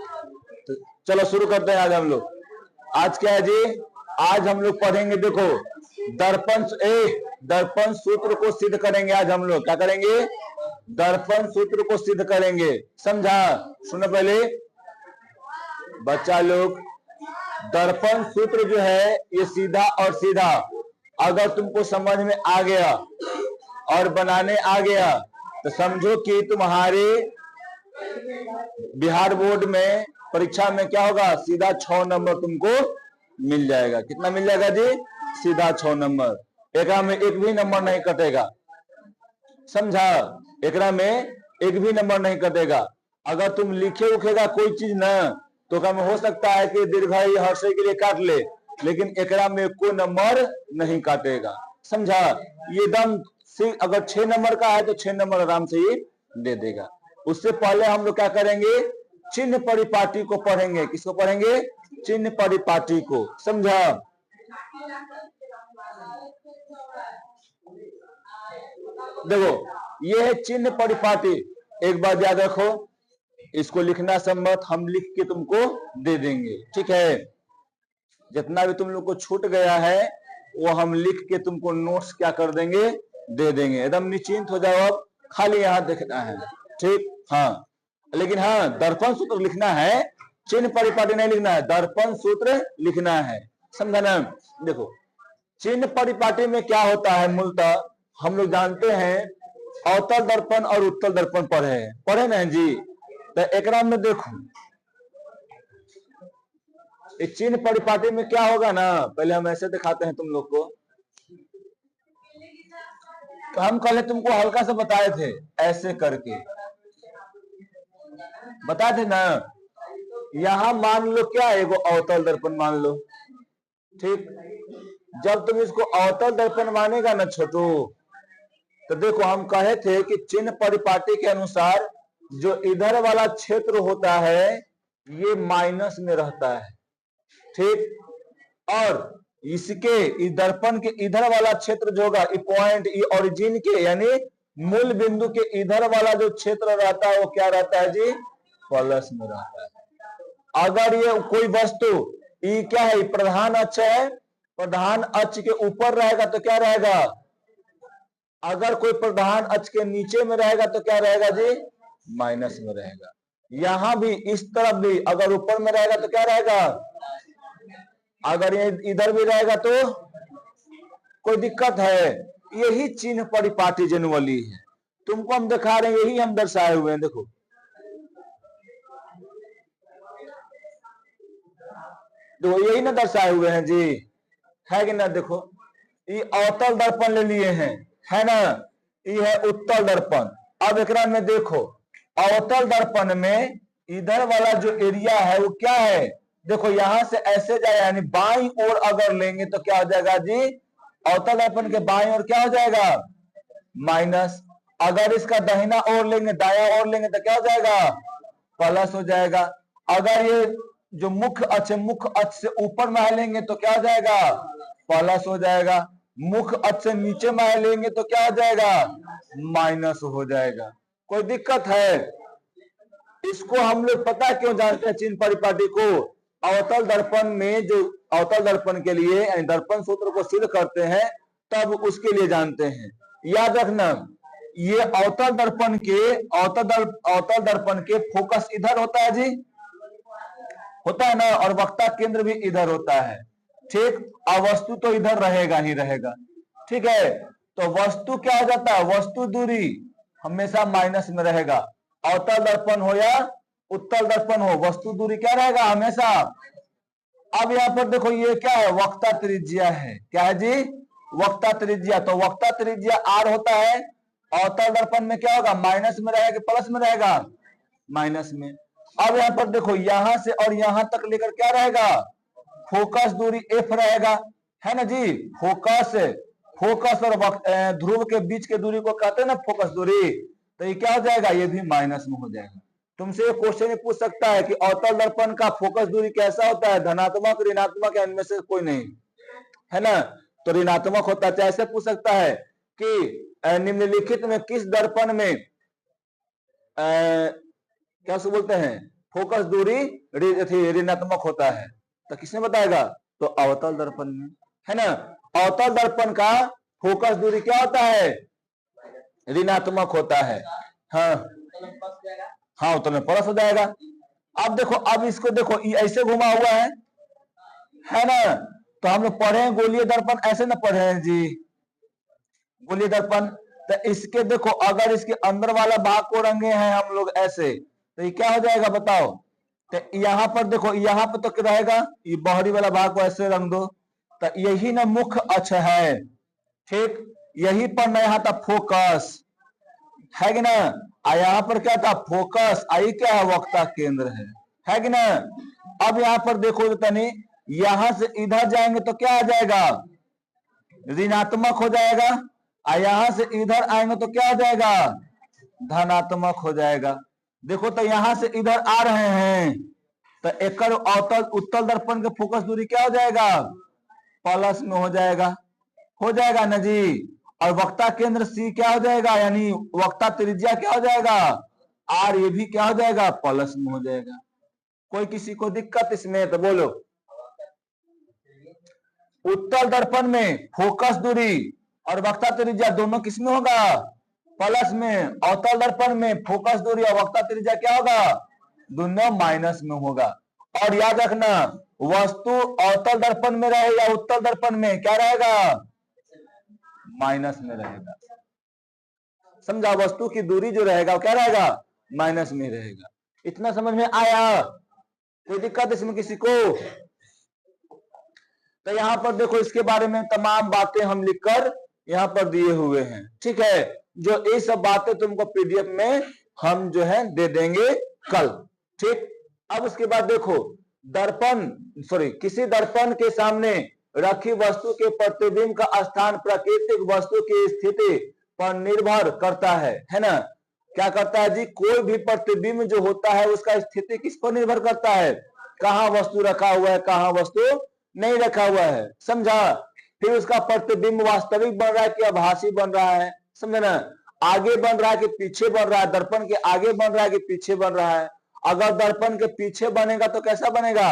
तो चलो शुरू करते हैं आज हम लोग। आज क्या है जी? आज हम लोग पढ़ेंगे, देखो दर्पण सूत्र को सिद्ध करेंगे। आज हम लोग क्या करेंगे? दर्पण सूत्र को सिद्ध करेंगे। समझा? सुनो पहले बच्चा लोग, दर्पण सूत्र जो है ये सीधा और सीधा अगर तुमको समझ में आ गया और बनाने आ गया तो समझो कि तुम्हारे बिहार बोर्ड में परीक्षा में क्या होगा? सीधा 6 नंबर तुमको मिल जाएगा। कितना मिल जाएगा जी? सीधा 6 नंबर। एकरा में एक भी नंबर नहीं कटेगा। समझा? एकरा में एक भी नंबर नहीं कटेगा। अगर तुम लिखे उखेगा कोई चीज ना तो कम हो सकता है कि दीर्घाई हर्षई के लिए काट ले, लेकिन एकरा में कोई नंबर नहीं काटेगा। समझा? ये एकदम अगर 6 नंबर का है तो 6 नंबर आराम से ही दे देगा। उससे पहले हम लोग क्या करेंगे? चिन्ह परिपाटी को पढ़ेंगे। किसको पढ़ेंगे? चिन्ह परिपाटी को। समझा? देखो ये है चिन्ह परिपाटी। एक बार याद रखो, इसको लिखना संभव हम लिख के तुमको दे देंगे। ठीक है? जितना भी तुम लोग को छूट गया है वो हम लिख के तुमको नोट्स क्या कर देंगे? दे देंगे। एकदम निश्चिंत हो जाओ। अब खाली यहाँ देखना है। ठीक? हाँ, लेकिन हाँ दर्पण सूत्र लिखना है, चिन्ह परिपाटी नहीं लिखना है, दर्पण सूत्र लिखना है। समझा ना? देखो चिन्ह परिपाटी में क्या होता है मूलतः हम लोग जानते हैं, अवतल दर्पण और उत्तल दर्पण पढ़े ना जी। तो एकरा में देखो इस चिन्ह परिपाटी में क्या होगा ना, पहले हम ऐसे दिखाते हैं तुम लोग को। तो हम कल तुमको हल्का से बताए थे, ऐसे करके बताए थे ना। यहां मान लो क्या है, वो अवतल दर्पण मान लो। ठीक? जब तुम इसको अवतल दर्पण मानेगा ना छोटू, तो देखो हम कहे थे कि चिन्ह परिपाटी के अनुसार जो इधर वाला क्षेत्र होता है ये माइनस में रहता है। ठीक? और इसके इस दर्पण के इधर वाला क्षेत्र जो होगा, पॉइंट ओरिजिन के यानी मूल बिंदु के इधर वाला जो क्षेत्र रहता है वो क्या रहता है जी? प्लस में रहता है। अगर ये कोई वस्तु ये क्या है? प्रधान अक्ष है, प्रधान अक्ष के ऊपर रहेगा तो क्या रहेगा? अगर कोई प्रधान अक्ष के नीचे में रहेगा तो क्या रहेगा जी? माइनस में रहेगा। यहां भी इस तरफ भी अगर ऊपर में रहेगा तो क्या रहेगा? अगर ये इधर भी रहेगा तो कोई दिक्कत है। यही चिन्ह परिपाटी जनरली है। तुमको हम दिखा रहे हैं, यही हम दर्शाए हुए हैं। देखो यही ना दर्शाए हुए हैं जी, है कि ना? देखो ये अवतल दर्पण ले लिए हैं, है ना? ये है उत्तल दर्पण। अब एकरा में देखो अवतल दर्पण में इधर वाला जो एरिया है वो क्या है? देखो यहां से ऐसे जाए यानी बाईं ओर अगर लेंगे तो क्या हो जाएगा जी? अवतल दर्पण के बाईं ओर क्या हो जाएगा? माइनस। अगर इसका दाहिना ओर लेंगे, दाया ओर लेंगे तो क्या हो जाएगा? प्लस हो जाएगा। अगर ये जो मुख्य अक्ष से ऊपर में लेंगे तो क्या हो जाएगा? प्लस हो जाएगा। मुख्य अक्ष से नीचे में लेंगे तो क्या हो जाएगा? माइनस हो जाएगा। कोई दिक्कत है? इसको हम लोग पता क्यों जानते हैं चिन्ह परिपाटी को? अवतल दर्पण में जो अवतल दर्पण के लिए दर्पण सूत्र को सिद्ध करते हैं तब उसके लिए जानते हैं। याद रखना, ये अवतल दर्पण के फोकस इधर होता है जी, होता है ना, और वक्ता केंद्र भी इधर होता है। ठीक? और वस्तु तो इधर रहेगा ही रहेगा। ठीक है? तो वस्तु क्या हो जाता है? वस्तु दूरी हमेशा माइनस में रहेगा। अवतल दर्पण हो या उत्तल दर्पण हो, वस्तु दूरी क्या रहेगा? हमेशा। अब यहाँ पर देखो ये क्या है? वक्ता त्रिज्या है। क्या है जी? वक्ता त्रिज्या। तो वक्ता त्रिज्या आर होता है। अवतल दर्पण में क्या होगा? माइनस में रहेगा, प्लस में रहेगा? माइनस में। अब यहाँ पर देखो यहां से और यहां तक लेकर क्या रहेगा? फोकस दूरी एफ रहेगा, है ना जी? फोकस और ध्रुव के बीच के दूरी को कहते हैं ना फोकस दूरी। तो ये क्या हो जाएगा? ये भी माइनस में हो जाएगा। तुमसे ये क्वेश्चन पूछ सकता है कि अवतल दर्पण का फोकस दूरी कैसा होता है? धनात्मक, ऋणात्मक या इनमें से कोई नहीं, है ना? तो ऋणात्मक होता है। ऐसे पूछ सकता है कि निम्नलिखित में किस दर्पण में क्या बोलते हैं? फोकस दूरी ऋणात्मक होता है। तो किसने बताएगा? तो अवतल दर्पण में, है ना। अवतल दर्पण का फोकस दूरी क्या होता है? ऋणात्मक होता है। हाँ हाँ, उत्तल में प्लस हो जाएगा। अब देखो, अब इसको देखो, ऐसे घुमा हुआ है ना। तो हम लोग पढ़े हैं गोलीय दर्पण, ऐसे ना पढ़े हैं जी गोलीय दर्पण। तो इसके देखो, अगर इसके अंदर वाला भाग को रंगे हैं हम लोग ऐसे, तो ये क्या हो जाएगा बताओ? तो यहाँ पर देखो, यहाँ पर तो क्या रहेगा? ये बाहरी वाला भाग को ऐसे रंग दो, तो यही ना मुख्य अक्ष है, ठीक। यही पर ना यहाँ था फोकस, है कि ना। यहाँ पर क्या था? फोकस। आई क्या है? वक्ता केंद्र है कि ना। अब यहाँ पर देखो तो तनी, यहां से इधर जाएंगे तो क्या आ जाएगा? ऋणात्मक हो जाएगा। और यहां से इधर आएंगे तो क्या हो जाएगा? धनात्मक हो जाएगा। देखो, तो यहां से इधर आ रहे हैं, तो एक उत्तल दर्पण के फोकस दूरी क्या हो जाएगा? प्लस में हो जाएगा ना जी। और वक्ता केंद्र सी क्या हो जाएगा? यानी वक्ता त्रिज्या क्या हो जाएगा? आर। ये भी क्या हो जाएगा? प्लस में हो जाएगा। कोई किसी को दिक्कत इसमें? तो बोलो। उत्तल दर्पण में फोकस दूरी और वक्ता त्रिज्या दोनों किसमें होगा? प्लस में। अवतल दर्पण में फोकस दूरी और वक्ता त्रिज्या क्या होगा? दोनों माइनस में होगा। और याद रखना, वस्तु अवतल दर्पण में रहे या उत्तल दर्पण में, क्या रहेगा? माइनस में रहेगा। समझा? वस्तु की दूरी जो रहेगा वो क्या रहेगा? माइनस में रहेगा। इतना समझ में आया? कोई दिक्कत इसमें किसी को? तो यहाँ पर देखो, इसके बारे में तमाम बातें हम लिखकर यहाँ पर दिए हुए हैं, ठीक है। जो ये सब बातें तुमको पीडीएफ में हम जो है दे देंगे कल, ठीक। अब उसके बाद देखो, किसी दर्पण के सामने रखी वस्तु के प्रतिबिंब का स्थान प्राकृतिक वस्तु की स्थिति पर निर्भर करता है ना। क्या करता है जी? कोई भी प्रतिबिंब जो होता है उसका स्थिति किस पर निर्भर करता है? कहाँ वस्तु रखा हुआ है, कहाँ वस्तु नहीं रखा हुआ है, समझा। फिर उसका प्रतिबिंब वास्तविक बन रहा है कि आभासी बन रहा है, समझे ना। आगे बन रहा है कि पीछे बन रहा है, दर्पण के आगे बन रहा है कि पीछे बन रहा है। अगर दर्पण के पीछे बनेगा तो कैसा बनेगा?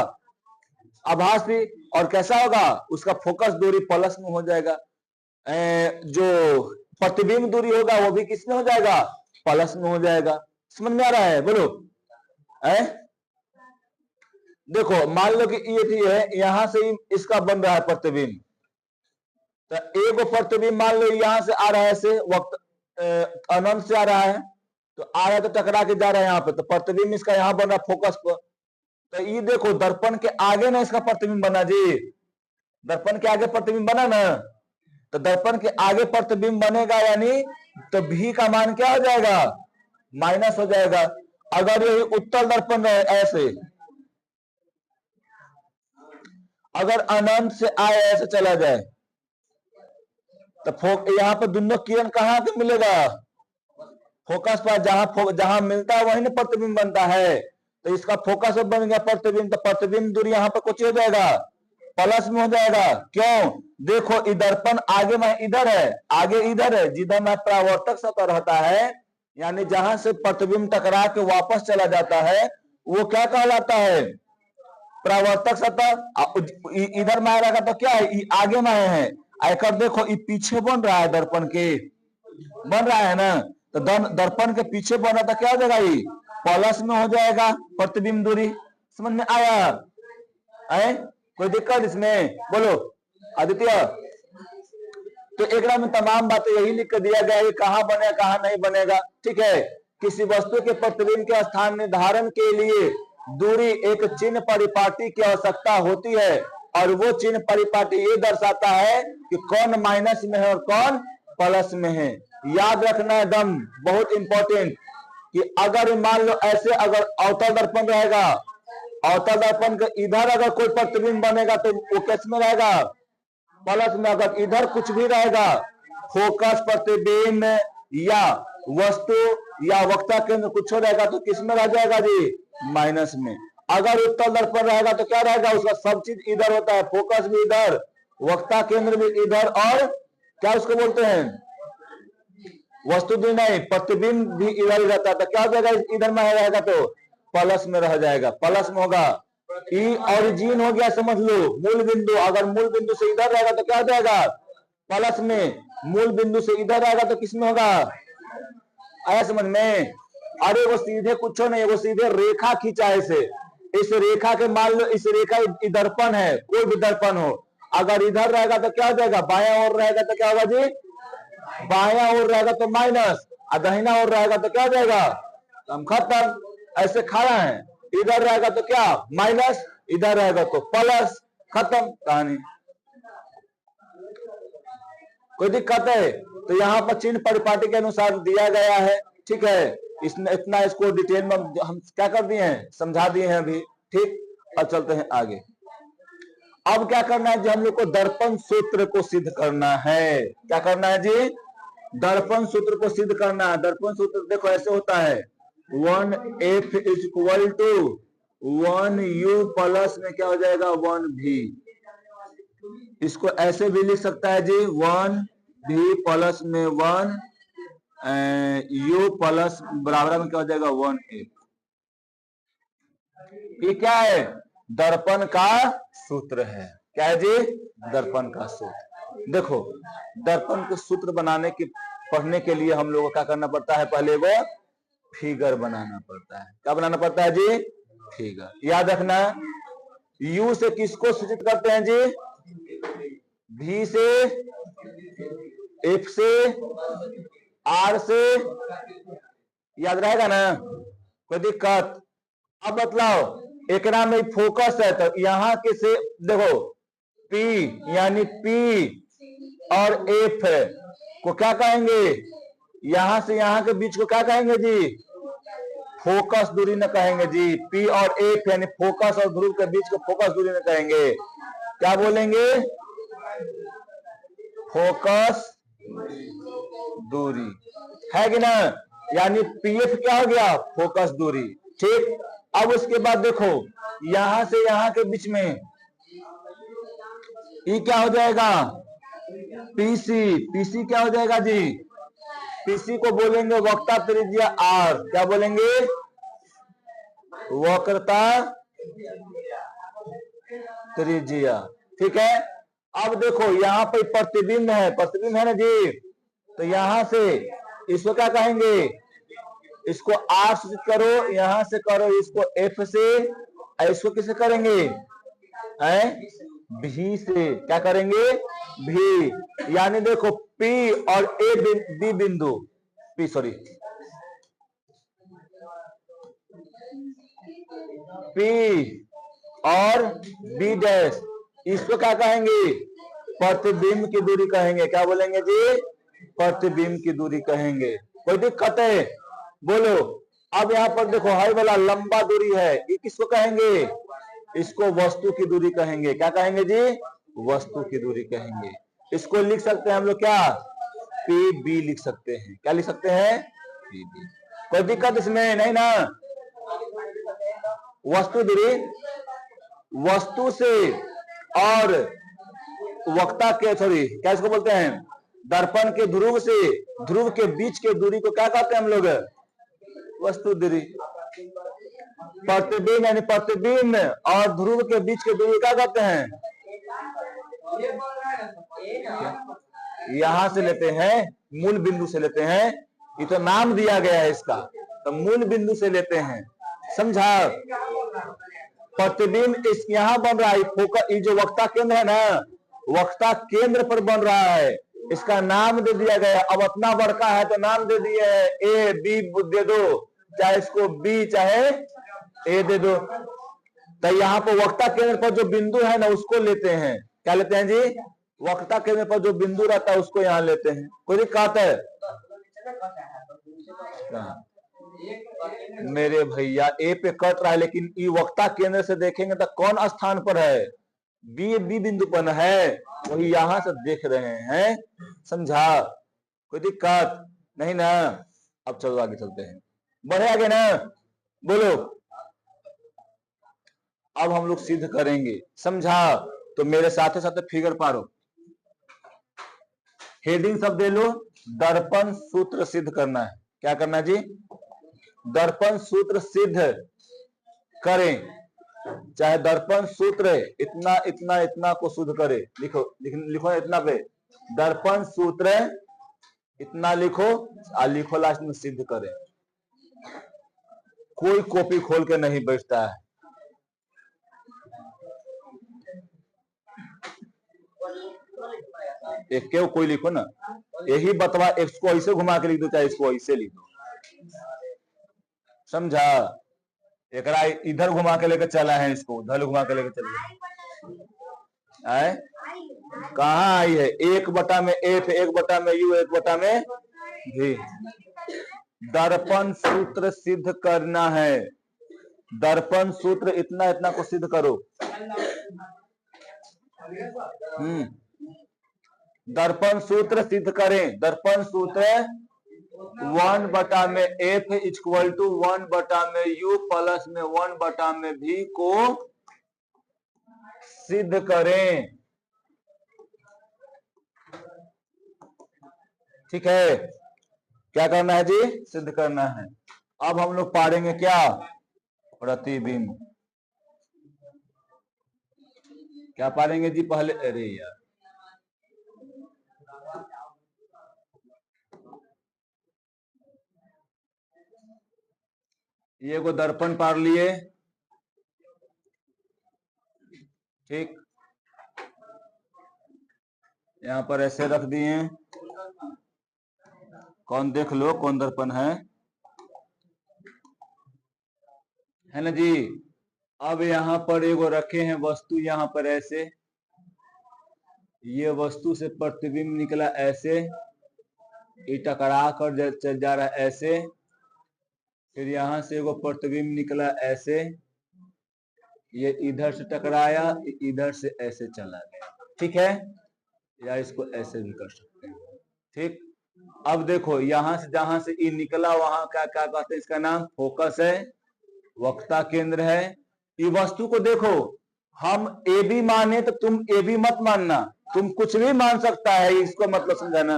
आभासी। और कैसा होगा? उसका फोकस दूरी प्लस में हो जाएगा। जो प्रतिबिंब दूरी होगा वो भी किसमें हो जाएगा? प्लस में हो जाएगा। समझ में आ रहा है? बोलो। देखो, मान लो कि ये है, यहां से इसका बन रहा है प्रतिबिंब, तो एक प्रतिबिंब मान लो यहां से आ रहा है, ऐसे वक्त अनंत से आ रहा है, तो आ रहा है तो टकरा के जा रहा है यहाँ पे, तो प्रतिबिंब इसका यहाँ बन रहा है फोकस पर। तो ये देखो, दर्पण के आगे ना इसका प्रतिबिंब बना जी, दर्पण के आगे प्रतिबिंब बना ना, तो दर्पण के आगे प्रतिबिंब बनेगा, यानी तो भी का मान क्या हो जाएगा? माइनस हो जाएगा। अगर यही उत्तल दर्पण है ऐसे, अगर अनंत से आए ऐसे चला जाए, तो यहाँ पर दोनों किरण कहाँ पे मिलेगा? फोकस पर। जहां मिलता है वही ना प्रतिबिंब बनता है। तो इसका फोकस बन गया प्रतिबिंब, तो प्रतिबिंब दूरी यहाँ पर कुछ हो जाएगा? प्लस में हो जाएगा। क्यों? देखो, दर्पण आगे में इधर है, आगे इधर है, जिधर में परावर्तक सतह रहता है, यानी जहां से प्रतिबिंब टकरा के वापस चला जाता है, वो क्या कहलाता है? परावर्तक सतह। इधर में आएगा तो क्या है? आगे में है। आकर देखो, ये पीछे बन रहा है, दर्पण के बन रहा है ना, तो दर्पण के पीछे बन रहा था, क्या हो जाएगा? ये प्लस में हो जाएगा प्रतिबिंब दूरी। समझ में आया? कोई दिक्कत इसमें? बोलो आदित्य। तो एक में तमाम बातें यही लिख कर दिया गया है, कहाँ बनेगा कहाँ नहीं बनेगा, ठीक है। किसी वस्तु के प्रतिबिंब के स्थान निर्धारण के लिए दूरी एक चिन्ह परिपाटी की आवश्यकता होती है, और वो चिन्ह परिपाटी ये दर्शाता है कि कौन माइनस में है और कौन प्लस में है। याद रखना एकदम बहुत इंपॉर्टेंट, कि अगर मान लो ऐसे, अगर अवतल दर्पण रहेगा, अवतल दर्पण के इधर अगर कोई प्रतिबिंब बनेगा तो वो किस में रहेगा? प्लस में। अगर इधर कुछ भी रहेगा, फोकस, प्रतिबिंब या वस्तु या वक्ता केंद्र कुछ रहेगा, तो किस में रह जाएगा जी? माइनस में। अगर उत्तल दर्पण रहेगा तो क्या रहेगा? उसका सब चीज इधर होता है, फोकस भी इधर, वक्ता केंद्र भी इधर, और क्या उसको बोलते हैं? वस्तु भी नहीं, प्रतिबिंब भी इधर ही रहता है, तो क्या हो जाएगा? इधर में रहेगा तो प्लस में रह जाएगा, प्लस में होगा। ई ओरिजिन हो गया, समझ लो मूल बिंदु। अगर मूल बिंदु से इधर रहेगा तो क्या हो जाएगा, प्लस में। मूल बिंदु से इधर रहेगा तो किस में होगा, आया समझ में। अरे वो सीधे कुछ नहीं, वो सीधे रेखा खींचा है इसे। इस रेखा के मान लो, इस रेखा दर्पण है, कोई भी दर्पण हो, अगर इधर रहेगा तो क्या हो जाएगा, बायां ओर रहेगा तो क्या होगा जी, बायां ओर रहेगा तो माइनस, और दाहिना ओर रहेगा तो क्या हो जाएगा, हम खत्म। ऐसे खड़ा है, इधर रहेगा तो क्या माइनस, इधर रहेगा तो प्लस, खत्म कहानी। कोई दिक्कत है? तो यहाँ पर चिन्ह परिपाटी के अनुसार दिया गया है, ठीक है। इसने इतना इसको डिटेल में हम क्या कर दिए हैं, समझा दिए हैं अभी, ठीक। और चलते हैं आगे। अब क्या करना है जी, हम लोग को दर्पण सूत्र को सिद्ध करना है। क्या करना है जी, दर्पण सूत्र को सिद्ध करना है। दर्पण सूत्र देखो ऐसे होता है, 1F is equal to 1U plus में क्या हो जाएगा 1V। इसको ऐसे भी लिख सकता है जी, 1V प्लस में 1U प्लस बराबर में क्या हो जाएगा 1F। ये क्या है, दर्पण का सूत्र है। क्या है जी, दर्पण का सूत्र। देखो दर्पण के सूत्र बनाने के पढ़ने के लिए हम लोगों को क्या करना पड़ता है, पहले वो फिगर बनाना पड़ता है। क्या बनाना पड़ता है जी, फिगर। याद रखना, U से किसको सूचित करते हैं जी, V से, F से, R से, याद रहेगा ना, कोई दिक्कत। अब बतलाओ, एक नाम में फोकस है तो यहाँ के से देखो P यानी P और F को क्या कहेंगे, यहां से यहां के बीच को क्या कहेंगे जी, फोकस दूरी न कहेंगे जी। P और F यानी फोकस और ध्रुव के बीच को फोकस दूरी न कहेंगे, क्या बोलेंगे, फोकस दूरी, है कि ना। यानी PF क्या हो गया, फोकस दूरी, ठीक। अब उसके बाद देखो यहां से यहां के बीच में ये क्या हो जाएगा, PC। PC क्या हो जाएगा जी, PC को बोलेंगे वक्रता त्रिज्या R। क्या बोलेंगे, वक्रता त्रिज्या, ठीक है। अब देखो यहाँ पे प्रतिबिंब है, प्रतिबिंब है ना जी, तो यहां से इसको क्या कहेंगे, इसको R सूचित करो, यहां से करो इसको F से, इसको किसे करेंगे, V से। क्या करेंगे, V। यानी देखो P और B बिंदु, P सॉरी P और B डैश, इसको क्या कहेंगे, प्रतिबिंब की दूरी कहेंगे। क्या बोलेंगे जी, प्रतिबिंब की दूरी कहेंगे। कोई दिक्कत है, बोलो। अब यहाँ पर देखो हाई वाला लंबा दूरी है, ये किसको कहेंगे, इसको वस्तु की दूरी कहेंगे। क्या कहेंगे जी, वस्तु की दूरी कहेंगे। इसको लिख सकते हैं हम लोग क्या, PB लिख सकते हैं। क्या लिख सकते हैं, PB। कोई दिक्कत इसमें नहीं ना। वस्तु दूरी, वस्तु से और वक्ता के सॉरी क्या इसको बोलते हैं, दर्पण के ध्रुव से ध्रुव के बीच के दूरी को क्या कहते हैं हम लोग, वस्तु दूरी। प्रतिबिंब यानी प्रतिबिंब और ध्रुव के बीच के दूरी क्या कहते हैं, यहां से लेते हैं, मूल बिंदु से लेते हैं। ये तो नाम दिया गया है इसका, तो मूल बिंदु से लेते हैं, समझा। प्रतिबिंब इस यहाँ बन रहा है, फोकस, ये जो वक्ता केंद्र है ना, वक्ता केंद्र पर बन रहा है, इसका नाम दे दिया गया। अब इतना बड़का है तो नाम दे दिए है, A B दे दो, चाहे इसको B चाहे A दे दो। तो यहाँ पर वक्ता केंद्र पर जो बिंदु है ना उसको लेते हैं। क्या लेते हैं जी, वक्ता केंद्र पर जो बिंदु रहता है उसको यहाँ लेते हैं। कोई दिक्कत है, मेरे भैया A पे कट रहा है, लेकिन ये वक्ता केंद्र से देखेंगे तो कौन स्थान पर है, B बिंदु पर है, वही यहां से देख रहे हैं, समझा। कोई दिक्कत नहीं ना। अब चलो आगे चलते हैं, बढ़े आगे ना, बोलो। अब हम लोग सिद्ध करेंगे, समझा। तो मेरे साथ साथ फिगर पारो, हेडिंग सब दे लो, दर्पण सूत्र सिद्ध करना है। क्या करना है जी, दर्पण सूत्र सिद्ध करें, चाहे दर्पण सूत्र इतना इतना इतना को शुद्ध करे, लिखो लिखो इतना पे दर्पण सूत्र इतना लिखो और लिखो लास्ट में सिद्ध करें। कोई कॉपी खोल के नहीं बैठता है। एक क्यों कोई लिखो ना, यही बतवा, इसको ऐसे घुमा के लिख दो चाहे इसको ऐसे लिख दो, समझा। एकरा इधर घुमा के लेकर चला है, इसको उधर घुमा के लेकर चला है। कहाँ आई है? 1/में एफ, 1/में यू, 1/में भी। दर्पण सूत्र सिद्ध करना है। दर्पण सूत्र इतना इतना को सिद्ध करो। दर्पण सूत्र सिद्ध करें। दर्पण सूत्र 1/में एफ इक्वल टू 1/में यू प्लस में 1/में भी को सिद्ध करें। ठीक है, क्या करना है जी? सिद्ध करना है। अब हम लोग पढ़ेंगे क्या? प्रतिबिंब। क्या पढ़ेंगे जी पहले? अरे यार, ये को दर्पण पार लिए, ठीक, यहां पर ऐसे रख दिए। कौन देख लो कौन दर्पण है ना जी। अब यहाँ पर एगो रखे हैं वस्तु, यहाँ पर ऐसे, ये वस्तु से प्रतिबिंब निकला ऐसे, ये टकरा कर चल जा रहा है ऐसे, फिर यहाँ से एगो प्रतिबिंब निकला ऐसे, ये इधर से टकराया, इधर से ऐसे चला गया। ठीक है, या इसको ऐसे भी कर सकते हैं। ठीक, अब देखो यहाँ से जहां से ये निकला वहां क्या क्या कहते हैं? इसका नाम फोकस है, वक्ता केंद्र है। ये वस्तु को देखो, हम ए बी माने तो तुम ए बी मत मानना, तुम कुछ भी मान सकता है, इसको मतलब समझाना।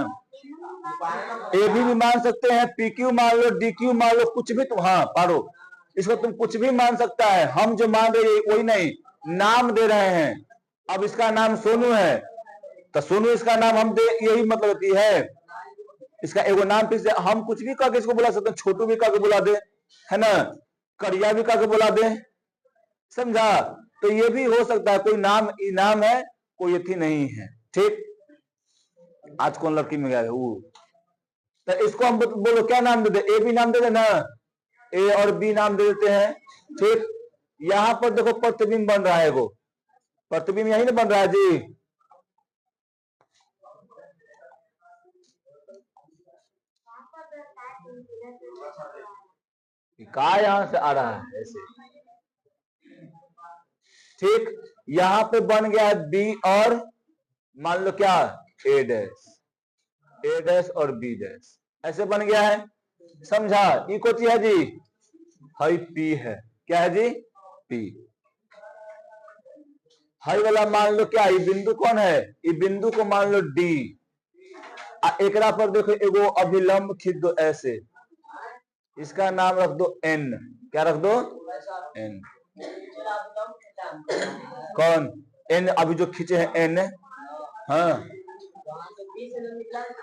ए बी भी मान सकते हैं, पी क्यू मान लो, डी क्यू मान लो, कुछ भी तुम, हाँ पारो, इसको तुम कुछ भी मान सकता है। हम जो मान रहे वही नहीं, नाम दे रहे हैं। अब इसका नाम सोनू है तो सोनू इसका नाम हम दे, यही मतलब होती है। इसका एगो नाम फिर से हम कुछ भी करके इसको बुला सकते हैं, छोटू भी करके बुला दे, है ना, करिया भी करके बुला दे, समझा। तो ये भी हो सकता है, कोई नाम इनाम है, कोई अथी नहीं है। ठीक, आज कौन लड़की में गया है वो, तो इसको हम बोलो क्या नाम दे दे? ए बी नाम दे दे ना, ए और बी नाम दे देते हैं। ठीक, यहां पर देखो प्रतिबिंब बन रहा है, एगो प्रतिबिंब यही ना बन रहा है जी। का यहां से आ रहा है ऐसे। ठीक, यहां पे बन गया है बी और मान लो क्या, ए डैश, ए डैश और बी डैश, ऐसे बन गया है, समझा। ये कौन है जी? हाई पी है। क्या है जी? पी। हाई वाला मान लो क्या, ये बिंदु कौन है? ये बिंदु को मान लो डी। एकरा पर देखो एगो अभिलंब खींच दो ऐसे, इसका नाम रख दो एन। क्या रख दो? एन। कौन? एन, अभी जो खींचे हैं एन। हाँ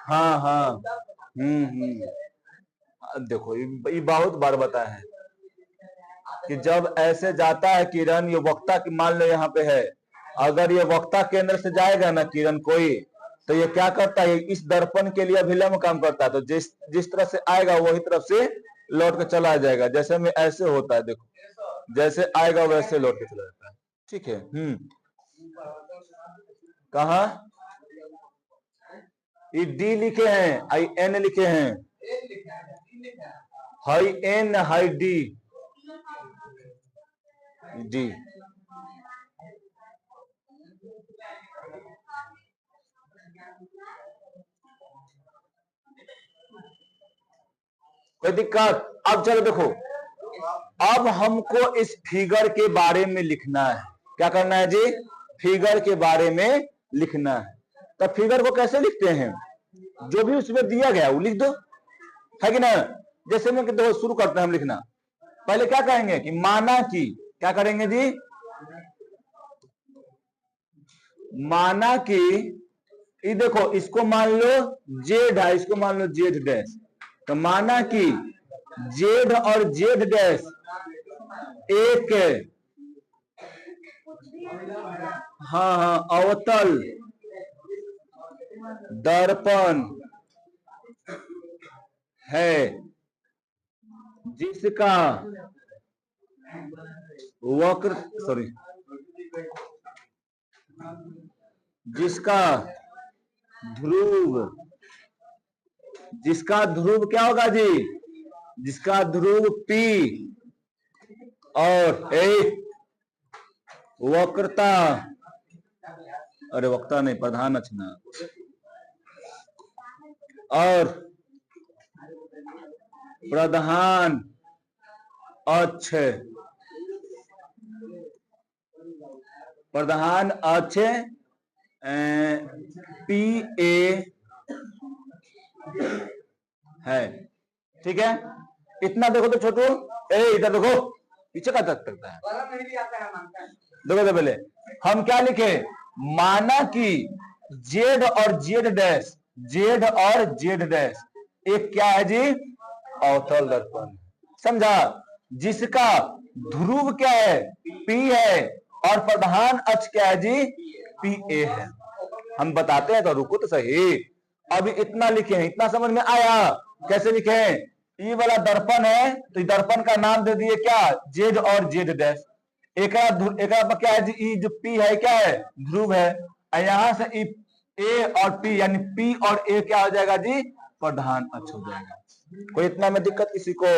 हाँ हाँ, देखो ये बहुत बार बताया है कि जब ऐसे जाता है किरण, ये वक्ता की मान लो यहाँ पे है, अगर ये वक्ता केंद्र से जाएगा ना किरण कोई, तो ये क्या करता है? इस दर्पण के लिए अभिलंब काम करता है, तो जिस तरह से आएगा वही तरफ से लौट के चला जाएगा। जैसे में ऐसे होता है, देखो जैसे आएगा वैसे लौट के चला जाता है। ठीक है, कहा ये डी लिखे हैं, आई एन लिखे हैं, high N high D, D. कोई दिक्कत? अब चलो देखो, अब हमको इस फिगर के बारे में लिखना है। क्या करना है जी? फिगर के बारे में लिखना है। तो फिगर को कैसे लिखते हैं? जो भी उसमें दिया गया वो लिख दो, है कि ना। जैसे में देखो शुरू करते हैं हम लिखना। पहले क्या कहेंगे कि माना कि क्या करेंगे जी? माना कि ये देखो, इसको मान लो जेड है, इसको मान लो जेड डैश। तो माना कि जेड और जेड डैश एक हाँ अवतल दर्पण है जिसका वक्र जिसका ध्रुव क्या होगा जी? जिसका ध्रुव P और वक्रता, अरे वक्ता नहीं, प्रधान अक्ष ना, और प्रधान अक्ष PA है। ठीक है, इतना देखो तो छोटू, इधर देखो, पीछे का तक करता है। देखो तो पहले हम क्या लिखे? माना कि जेड और जेड डैश एक क्या है जी? अवतल दर्पण। समझा? जिसका ध्रुव क्या है? P है, और प्रधान अक्ष क्या है जी? PA है। हम बताते हैं तो रुको तो सही। अभी इतना लिखे हैं, इतना समझ में आया? कैसे लिखे? ये वाला दर्पण है तो दर्पण का नाम दे दिए क्या? जेड और जेड डैश। एक क्या है जी? जो P है क्या है? ध्रुव है। यहां से A और P यानी P और A क्या हो जाएगा जी? प्रधान अक्ष हो जाएगा। कोई इतना में दिक्कत किसी को?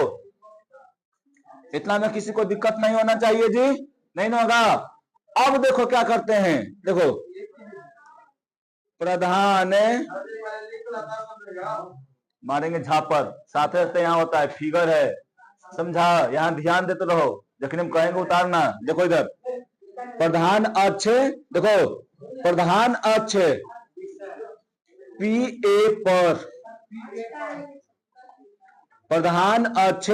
इतना में किसी को दिक्कत नहीं होना चाहिए जी, नहीं ना होगा। अब देखो क्या करते हैं, देखो प्रधान मारेंगे झापर, साथ साथ यहाँ होता है फिगर है, समझा? यहाँ ध्यान देते रहो, जखने हम कहेंगे उतारना। देखो इधर प्रधान अक्ष, देखो प्रधान अक्ष PA पर, प्रधान अक्ष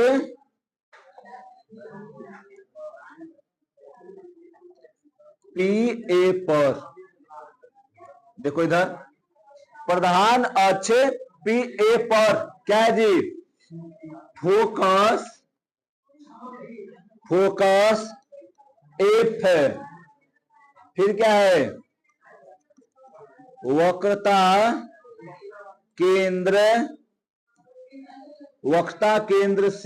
PA पर, देखो इधर प्रधान अक्ष PA पर क्या है जी? फोकस F है। फिर क्या है? वक्रता केंद्र C,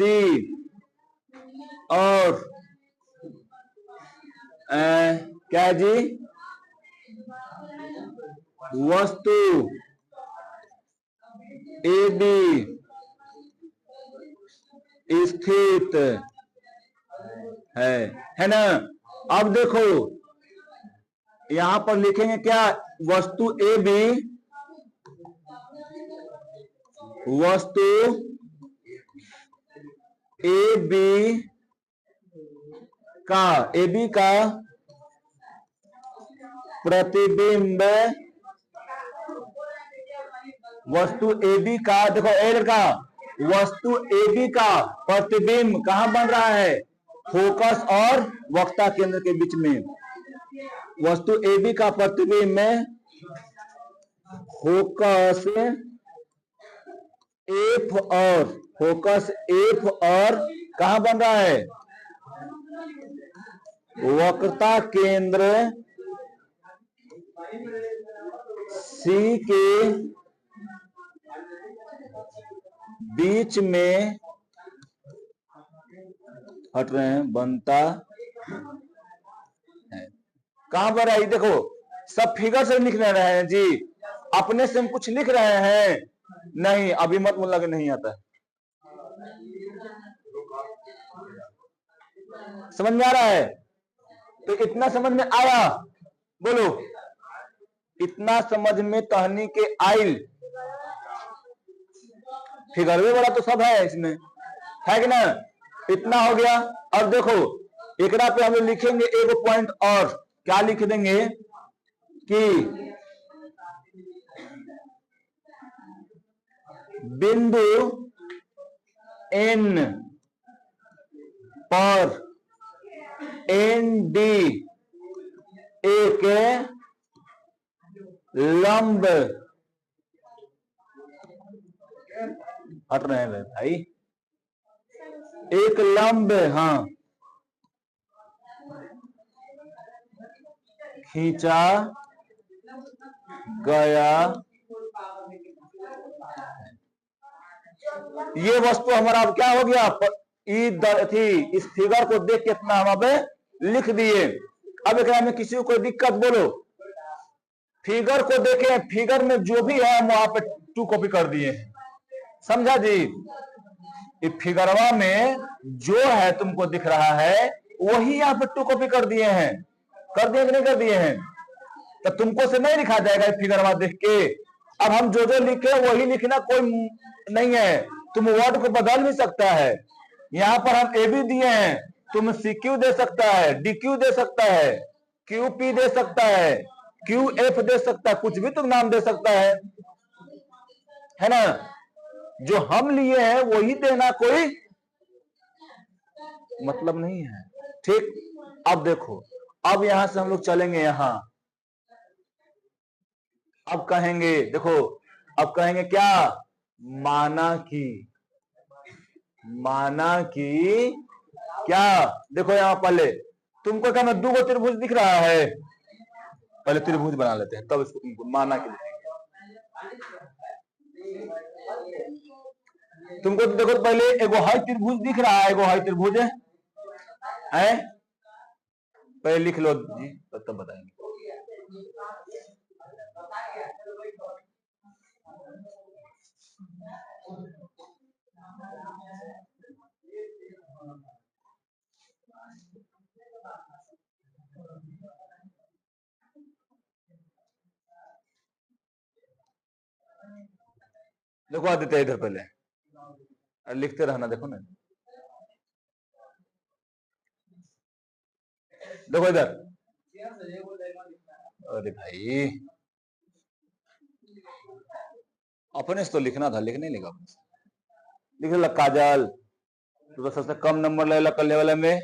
और क्या है जी? वस्तु AB स्थित है ना? अब देखो यहां पर लिखेंगे क्या? वस्तु AB का प्रतिबिंब, वस्तु AB का, देखो ए का वस्तु AB का प्रतिबिंब कहां बन रहा है? फोकस और वक्ता केंद्र के बीच में। वस्तु AB का प्रतिबिंब में फोकस F और कहां बन रहा है? वक्रता केंद्र C के बीच में हट रहे हैं, बनता है। कहां पर है? देखो सब फिगर से लिख रहे हैं जी, अपने से हम कुछ लिख रहे हैं नहीं। अभी मत मुल्ला के नहीं आता, समझ में आ रहा है? तो इतना समझ में आया? बोलो, इतना समझ में टहनी के आइल? फिगर भी बड़ा तो सब है इसमें, है कि ना? इतना हो गया। अब देखो एकरा पे हम लिखेंगे एक पॉइंट और, क्या लिख देंगे कि बिंदु N पर एन डी एक लंब हट रहे हैं भाई, एक लंब, हाँ, खींचा गया। ये वस्तु हमारा अब क्या हो गया, थी। इस फिगर को देख के इतना हम अब लिख दिए। अब एक में किसी को कोई दिक्कत बोलो, फिगर को देखे, फिगर में जो भी है हम वहां पे 2 कॉपी कर दिए हैं, समझा जी। इस फिगरवा में जो है तुमको दिख रहा है वही यहाँ पे 2 कॉपी कर दिए हैं। कर दिए कि नहीं कर दिए हैं? तो तुमको से नहीं लिखा जाएगा फिगरवा देख के। अब हम जो लिखे वही लिखना कोई नहीं है, तुम वर्ड को बदल भी सकता है। यहाँ पर हम ए बी दिए हैं, तुम सी क्यू दे सकता है, डी क्यू दे सकता है, क्यू पी दे सकता है, क्यू एफ दे सकता है, कुछ भी तुम नाम दे सकता है ना। जो हम लिए हैं वही देना, कोई मतलब नहीं है, ठीक। अब देखो, अब यहां से हम लोग चलेंगे यहां। अब कहेंगे, देखो, अब कहेंगे क्या, माना कि क्या, देखो यहां पहले तुमको क्या, मैं 2 त्रिभुज दिख रहा है, पहले त्रिभुज बना लेते हैं तब इसको माना कि तुमको तो देखो पहले एगो हाई त्रिभुज दिख रहा है, एगो हाई त्रिभुज है, पहले लिख लो जी, तब बताएंगे। देखो आदित्य इधर पहले लिखते रहना, देखो ना, देखो इधर। अरे भाई अपने से तो लिखना था, लिखने लिखा लिख ला। काजल तो सबसे कम नंबर ले कर लेवल में,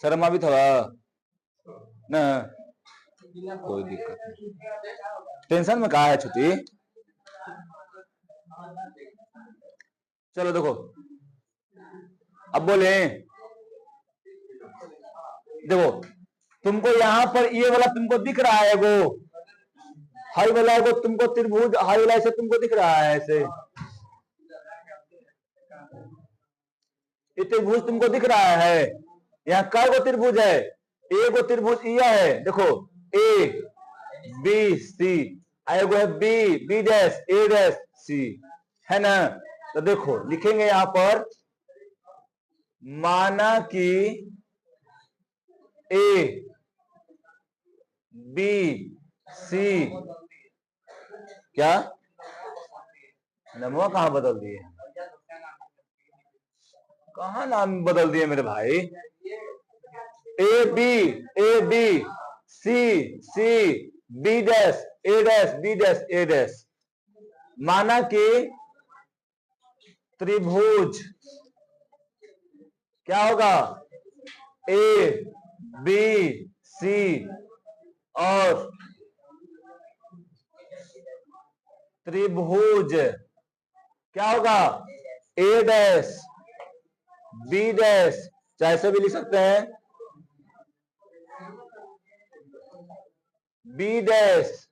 शर्मा भी थोड़ा ना, कोई दिक्कत नहीं, टेंशन में कहा है छुट्टी। चलो देखो, अब बोले, देखो तुमको यहां पर ये वाला तुमको दिख रहा है, वो हाई वाला को तुमको त्रिभुज हाई वाला ऐसे तुमको दिख रहा है, ऐसे ये त्रिभुज तुमको दिख रहा है। यहाँ कै गो त्रिभुज है, एक गो त्रिभुज यह है, देखो ए बी सी, एगो है B B dash A dash C, है ना। तो देखो लिखेंगे यहां पर, माना कि ए बी सी, क्या नमवा कहां बदल दिए, कहां नाम बदल दिए मेरे भाई, A B C C B dash A dash B dash A dash. माना कि त्रिभुज क्या होगा, ए बी सी और त्रिभुज क्या होगा, ए डैश बी डैश, चाहे से भी लिख सकते हैं, B dash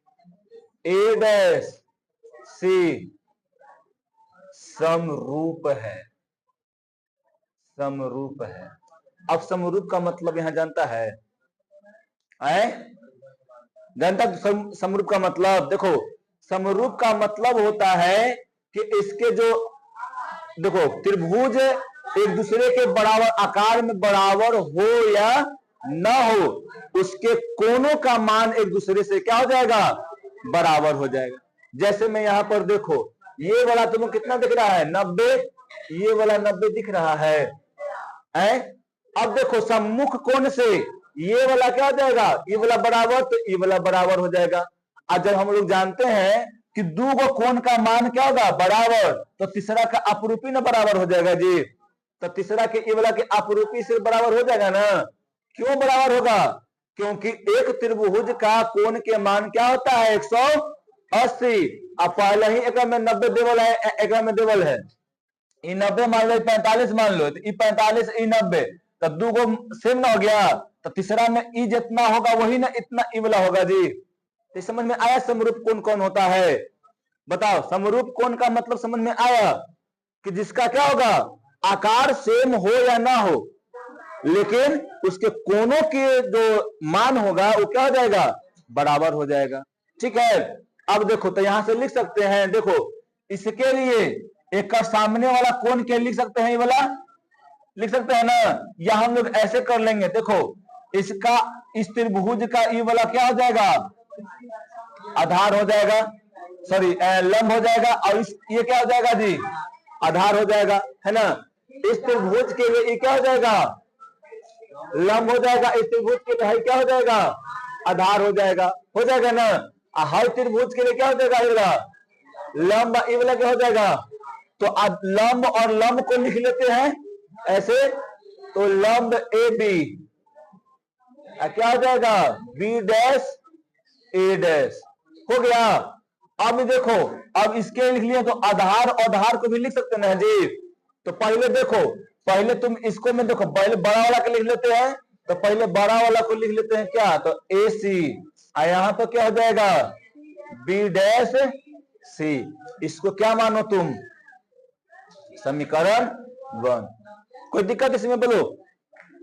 A dash C समरूप है, समरूप है। अब समरूप का मतलब यहां जानता है, जानता समरूप का मतलब, देखो समरूप का मतलब होता है कि इसके जो, देखो त्रिभुज एक दूसरे के बराबर आकार में बराबर हो या न हो, उसके कोनों का मान एक दूसरे से क्या हो जाएगा, बराबर हो जाएगा। जैसे मैं यहां पर देखो, ये वाला तुमको कितना दिख रहा है, 90, ये वाला 90 दिख रहा है, अब देखो सम्मुख कोण से ये वाला क्या हो जाएगा, ये वाला बराबर, तो ये वाला बराबर हो जाएगा। और जब हम लोग जानते हैं कि 2 गो कोण का मान क्या होगा, बराबर, तो तीसरा का अपरूपी ना बराबर हो जाएगा जी, तो तीसरा के ई वाला के अपरूपी से बराबर हो जाएगा ना। क्यों बराबर होगा? क्योंकि एक त्रिभुज का कोण के मान क्या होता है? 180। अब पहले ही एक में 90 देवल है, एक में देवल है। ई 90 मान लो, 45 मान लो, तो ई 45 ई 90, तो दो गो सेम ना हो गया। तो तीसरा में ई जितना होगा वही ना इतना ई वाला होगा जी। तो समझ में आया समरूप कोण कौन होता है? बताओ, समरूप कोण का मतलब समझ में आया कि जिसका क्या होगा, आकार सेम हो या ना हो, लेकिन उसके कोनों के जो मान होगा वो क्या हो जाएगा? बराबर हो जाएगा। ठीक है। अब देखो, तो यहां से लिख सकते हैं, देखो इसके लिए एक का सामने वाला कोण क्या लिख सकते हैं? ये वाला लिख सकते हैं ना। या हम लोग ऐसे कर लेंगे, देखो इसका, इस त्रिभुज का ये वाला क्या हो जाएगा? आधार हो जाएगा, सॉरी लंब हो जाएगा, और इस ये क्या हो जाएगा जी? आधार हो जाएगा, है ना। इस त्रिभुज के लिए ये क्या हो जाएगा? लंब हो जाएगा। इस त्रिभुज के लिए क्या हो जाएगा? आधार हो जाएगा। हो जाएगा ना। हर त्रिभुज के लिए क्या हो जाएगा? ये वाला लंब, ये वाला क्या हो जाएगा? तो अब लंब और लंब को लिख लेते हैं ऐसे, तो लंब ए बी क्या हो जाएगा? बी डैश ए डैश हो गया। अब देखो, अब इसके लिख लिया, तो आधार और धार को भी लिख सकते ना जी। तो पहले देखो, पहले तुम इसको में देखो, पहले बड़ा वाला के लिख लेते हैं, तो पहले बड़ा वाला को लिख लेते हैं क्या? तो ए सी, यहां तो क्या हो जाएगा? बी डैश सी। इसको क्या मानो तुम? समीकरण 1। कोई दिक्कत इसमें? बोलो,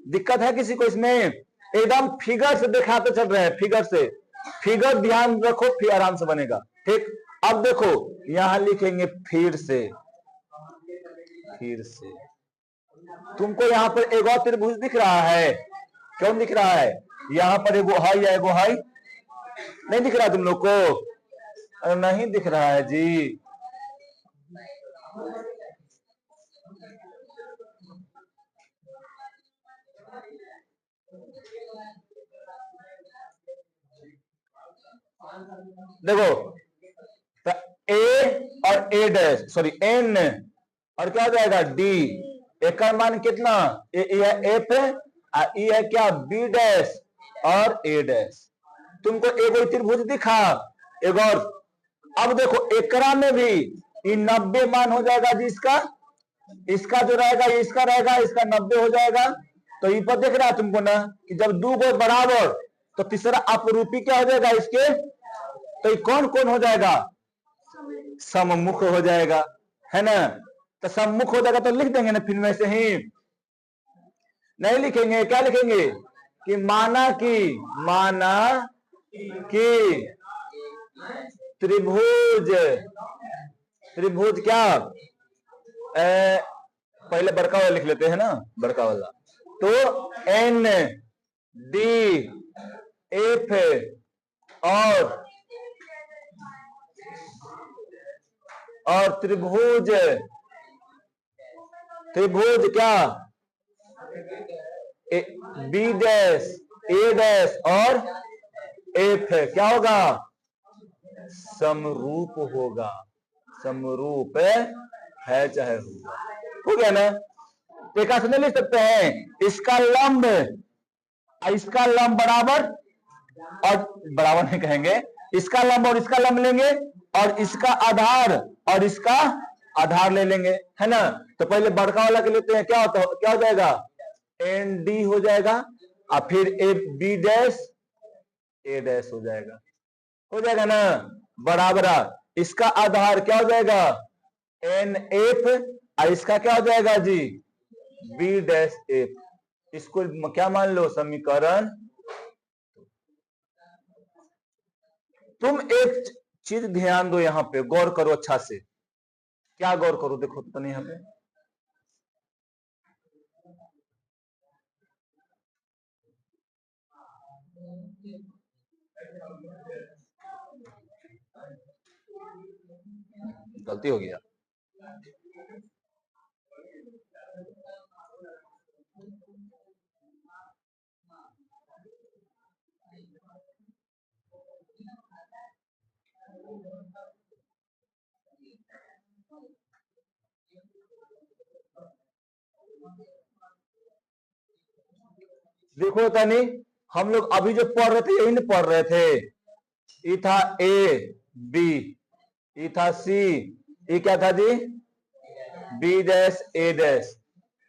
दिक्कत है किसी को इसमें? एकदम फिगर से दिखाते चल रहे हैं, फिगर से। फिगर ध्यान रखो, फिर आराम से बनेगा। ठीक। अब देखो, यहां लिखेंगे फिर से। फिर से तुमको यहां पर एक और त्रिभुज दिख रहा है? क्यों दिख रहा है? यहां पर एगो हाई या एगो हाई नहीं दिख रहा तुम लोग को? अरे नहीं दिख रहा है जी। देखो, तो ए और ए डैश, सॉरी एन, और क्या हो जाएगा? डी। एक का मान कितना? ए है एफ, ई है क्या? बी डैश और ए डैश। तुमको एक त्रिभुज दिखा, एक और। अब देखो, एकरा में भी 90 मान हो जाएगा जी। इसका जो रहेगा इसका रहेगा, इसका 90 हो जाएगा। तो ये पर देख रहा है तुमको ना कि जब दो गो बराबर, तो तीसरा अपरूपी क्या हो जाएगा इसके? तो ये कौन कौन हो जाएगा? सम्मुख हो जाएगा, है ना। तो सम्मुख हो जाएगा तो लिख देंगे ना फिर में से ही। नहीं लिखेंगे, क्या लिखेंगे? कि माना कि त्रिभुज, त्रिभुज क्या, पहले बड़का वाला लिख लेते हैं ना, बड़का वाला। तो एन डी एफ और त्रिभुज, त्रिभुज क्या? बी डैश ए डैश और एफ क्या होगा? समरूप होगा। समरूप है चाहे होगा। हो गया ना। एक नहीं लिख सकते हैं, इसका लंब, इसका लंब बराबर, और बराबर नहीं कहेंगे, इसका लंब और इसका लंब लेंगे, और इसका आधार और इसका आधार ले लेंगे, है ना। तो पहले बड़का वाला के लेते हैं, क्या होता, क्या हो जाएगा? एन डी हो जाएगा, और फिर A B dash A dash हो जाएगा ना। बराबर इसका आधार क्या हो जाएगा? एन एफ, और इसका क्या हो जाएगा जी? B dash F. इसको क्या मान लो? समीकरण। तुम एक चीज ध्यान दो, यहां पे गौर करो अच्छा से। क्या गौर करो? देखो तो नहीं, यहां पे गलती हो गया। देखो तनी, हम लोग अभी जो पढ़ रहे थे यही नहीं पढ़ रहे थे। ये था ए बी, ये था सी, ये क्या था G B dash A dash,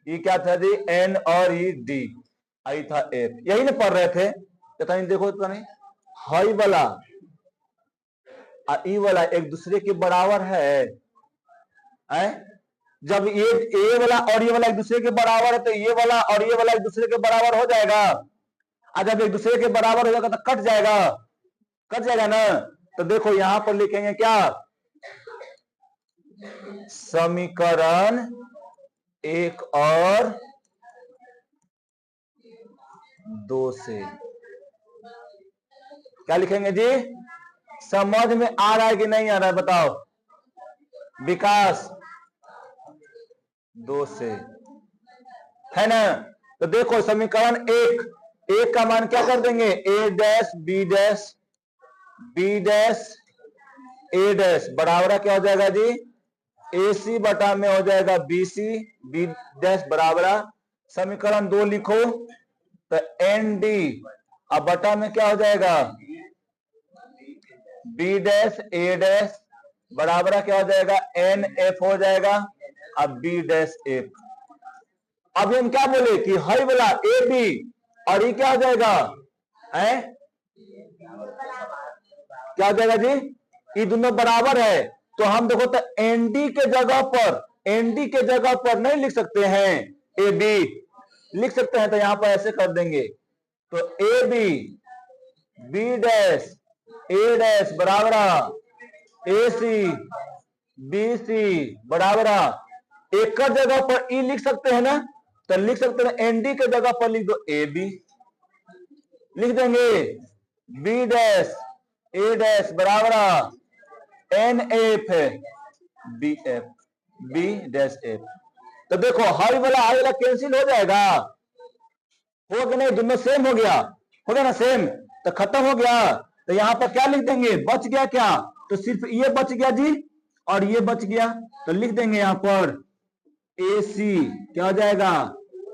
ये क्या था जी एन और ये डी, आई था एफ, यही नहीं पढ़ रहे थे। तो तनी देखो तनी, हाई वाला ई वाला एक दूसरे के बराबर है। जब ये ए वाला और ये वाला एक दूसरे के बराबर है तो ये वाला और ये वाला एक दूसरे के बराबर हो जाएगा। और जब एक दूसरे के बराबर हो जाएगा तो कट जाएगा, कट जाएगा ना। तो देखो यहां पर लिखेंगे क्या, समीकरण 1 और 2 से क्या लिखेंगे जी, समझ में आ रहा है कि नहीं आ रहा है बताओ विकास, 2 से है ना। तो देखो समीकरण 1 का मान क्या कर देंगे, A dash B dash B dash A dash बराबर क्या हो जाएगा जी, ए सी बटा में हो जाएगा बी सी बी डैश बराबर। समीकरण 2 लिखो तो एन डी, अब बटा में क्या हो जाएगा बी डैश ए डैश बराबर क्या हो जाएगा एन एफ हो जाएगा, अब बी डैश एफ। अभी हम क्या बोले कि हाई वाला ए बी और ये क्या हो जाएगा है, क्या हो जाएगा जी, ये दोनों बराबर है। तो हम देखो तो एनडी के जगह पर, एनडी के जगह पर नहीं लिख सकते हैं ए बी, लिख सकते हैं तो यहां पर ऐसे कर देंगे। तो A B B dash A dash बराबर ए सी बी सी बराबर, एक जगह पर ई लिख सकते हैं ना, तो लिख सकते हैं एनडी के जगह पर लिख दो ए बी, लिख देंगे बी डैश ए डैश बराबर N F B F B dash F. तो देखो हाई वाला हाई वाला कैंसिल हो जाएगा, हो कि नहीं, दोनों सेम हो गया, हो गया ना सेम, तो खत्म हो गया। तो यहां पर क्या लिख देंगे, बच गया क्या, तो सिर्फ ये बच गया जी और ये बच गया, तो लिख देंगे यहां पर ए सी क्या हो जाएगा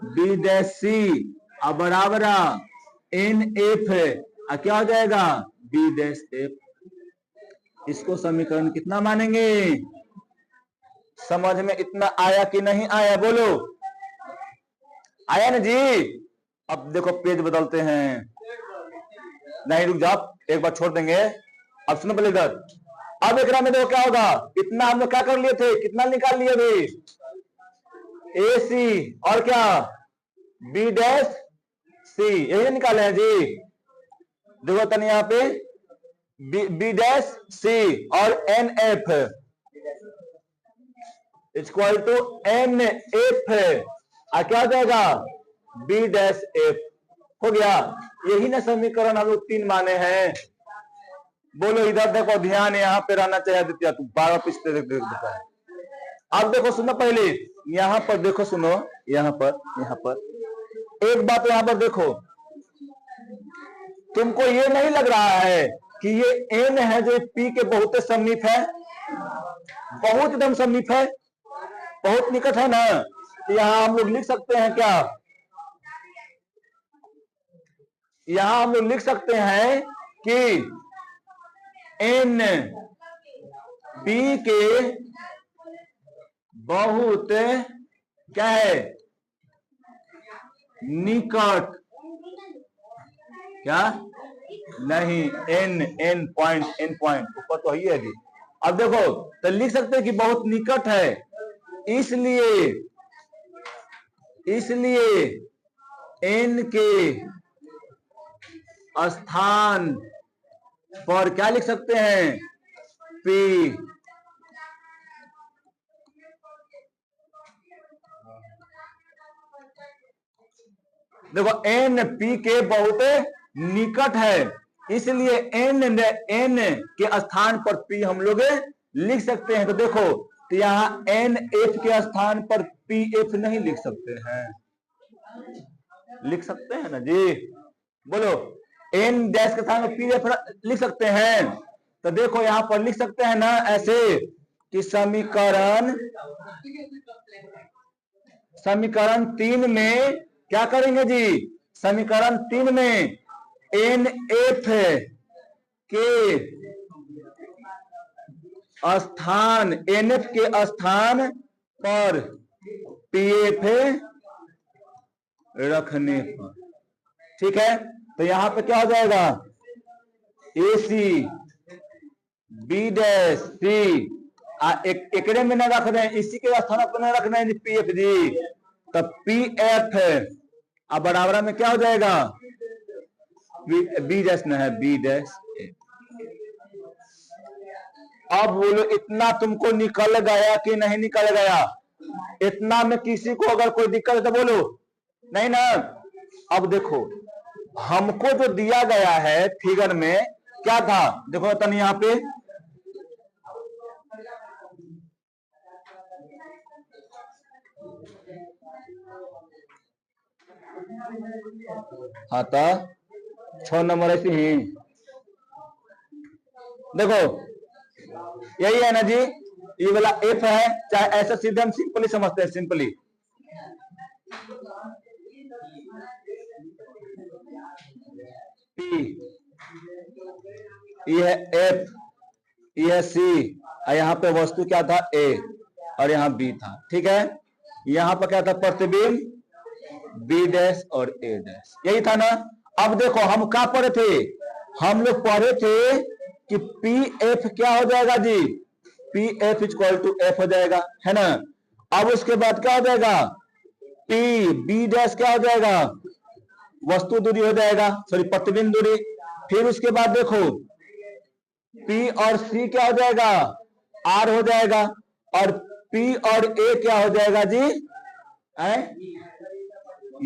बी डैश सी अब बराबर एन एफ क्या हो जाएगा बी डैश एफ। इसको समीकरण कितना मानेंगे, समझ में इतना आया कि नहीं आया, बोलो आया ना जी। अब देखो पेज बदलते हैं, नहीं रुक जाओ एक बार छोड़ देंगे, अब सुनो पहले इधर। अब एक में देखो क्या होगा, इतना हम लोग क्या कर लिए थे, कितना निकाल लिए अभी ए सी और क्या बी डैश सी, यही निकाले हैं जी। देखो तन यहाँ पे बी डैश सी और N F equal to N F क्या हो जाएगा बी डैश एफ, हो गया। यही ना समीकरण हम लोग 3 माने हैं। बोलो इधर देखो, ध्यान यहाँ पे रहना चाहिए आदित्य, तू 12 पिछले देता है। अब देखो सुनो पहले यहां पर देखो, सुनो यहां पर एक बात यहां पर देखो, तुमको ये नहीं लग रहा है कि ये एन है जो पी के बहुत समीप है, बहुत एकदम समीप है, बहुत निकट है ना। यहां हम लोग लिख सकते हैं क्या, यहां हम लोग लिख सकते हैं कि एन पी के बहुत क्या है निकट, क्या नहीं एन पॉइंट ऊपर तो ही है जी। अब देखो तो लिख सकते हैं कि बहुत निकट है, इसलिए एन के स्थान पर क्या लिख सकते हैं पी। देखो एन पी के बहुत निकट है, इसलिए एन के स्थान पर पी हम लोग लिख सकते हैं। तो देखो तो यहां एन एफ के स्थान पर पी एफ नहीं लिख सकते हैं, लिख सकते हैं ना जी, बोलो एन डैश के स्थान पर पी एफ लिख सकते हैं। तो देखो यहां पर लिख सकते हैं ना ऐसे कि समीकरण 3 में क्या करेंगे जी, समीकरण 3 में NF के स्थान, NF के स्थान पर PF रखने पर, ठीक है। तो यहां पे क्या हो जाएगा, AC B डैश C एकड़े में न रख रहे हैं, इसी के स्थान पर न रखना है PF जी। तब PF अब बराबर में क्या हो जाएगा, B डैश न है B डैश। अब बोलो इतना तुमको निकल गया कि नहीं निकल गया, इतना में किसी को अगर कोई दिक्कत है तो बोलो, नहीं ना। अब देखो हमको जो दिया गया है फिगर में क्या था, देखो तन यहां पे हाँ था 6 नंबर ऐसे ही, देखो यही है ना जी, ये वाला F है, चाहे ऐसा सीधे हम सिंपली समझते हैं, सिंपली P, ये है F, ये है C, और यहाँ पे वस्तु क्या था A, और यहाँ B था, ठीक है। यहाँ पर क्या था, प्रतिबिंब B डैश और A डैश, यही था ना। अब देखो हम क्या पढ़े थे, हम लोग पढ़े थे कि PF क्या हो जाएगा जी, PF इक्वल टू F हो जाएगा, है ना। अब उसके बाद क्या हो जाएगा, B डैश क्या हो जाएगा, वस्तु दूरी हो जाएगा, सॉरी प्रतिबिंब दूरी। फिर उसके बाद देखो P और C क्या हो जाएगा, R हो जाएगा, और P और A क्या हो जाएगा जी,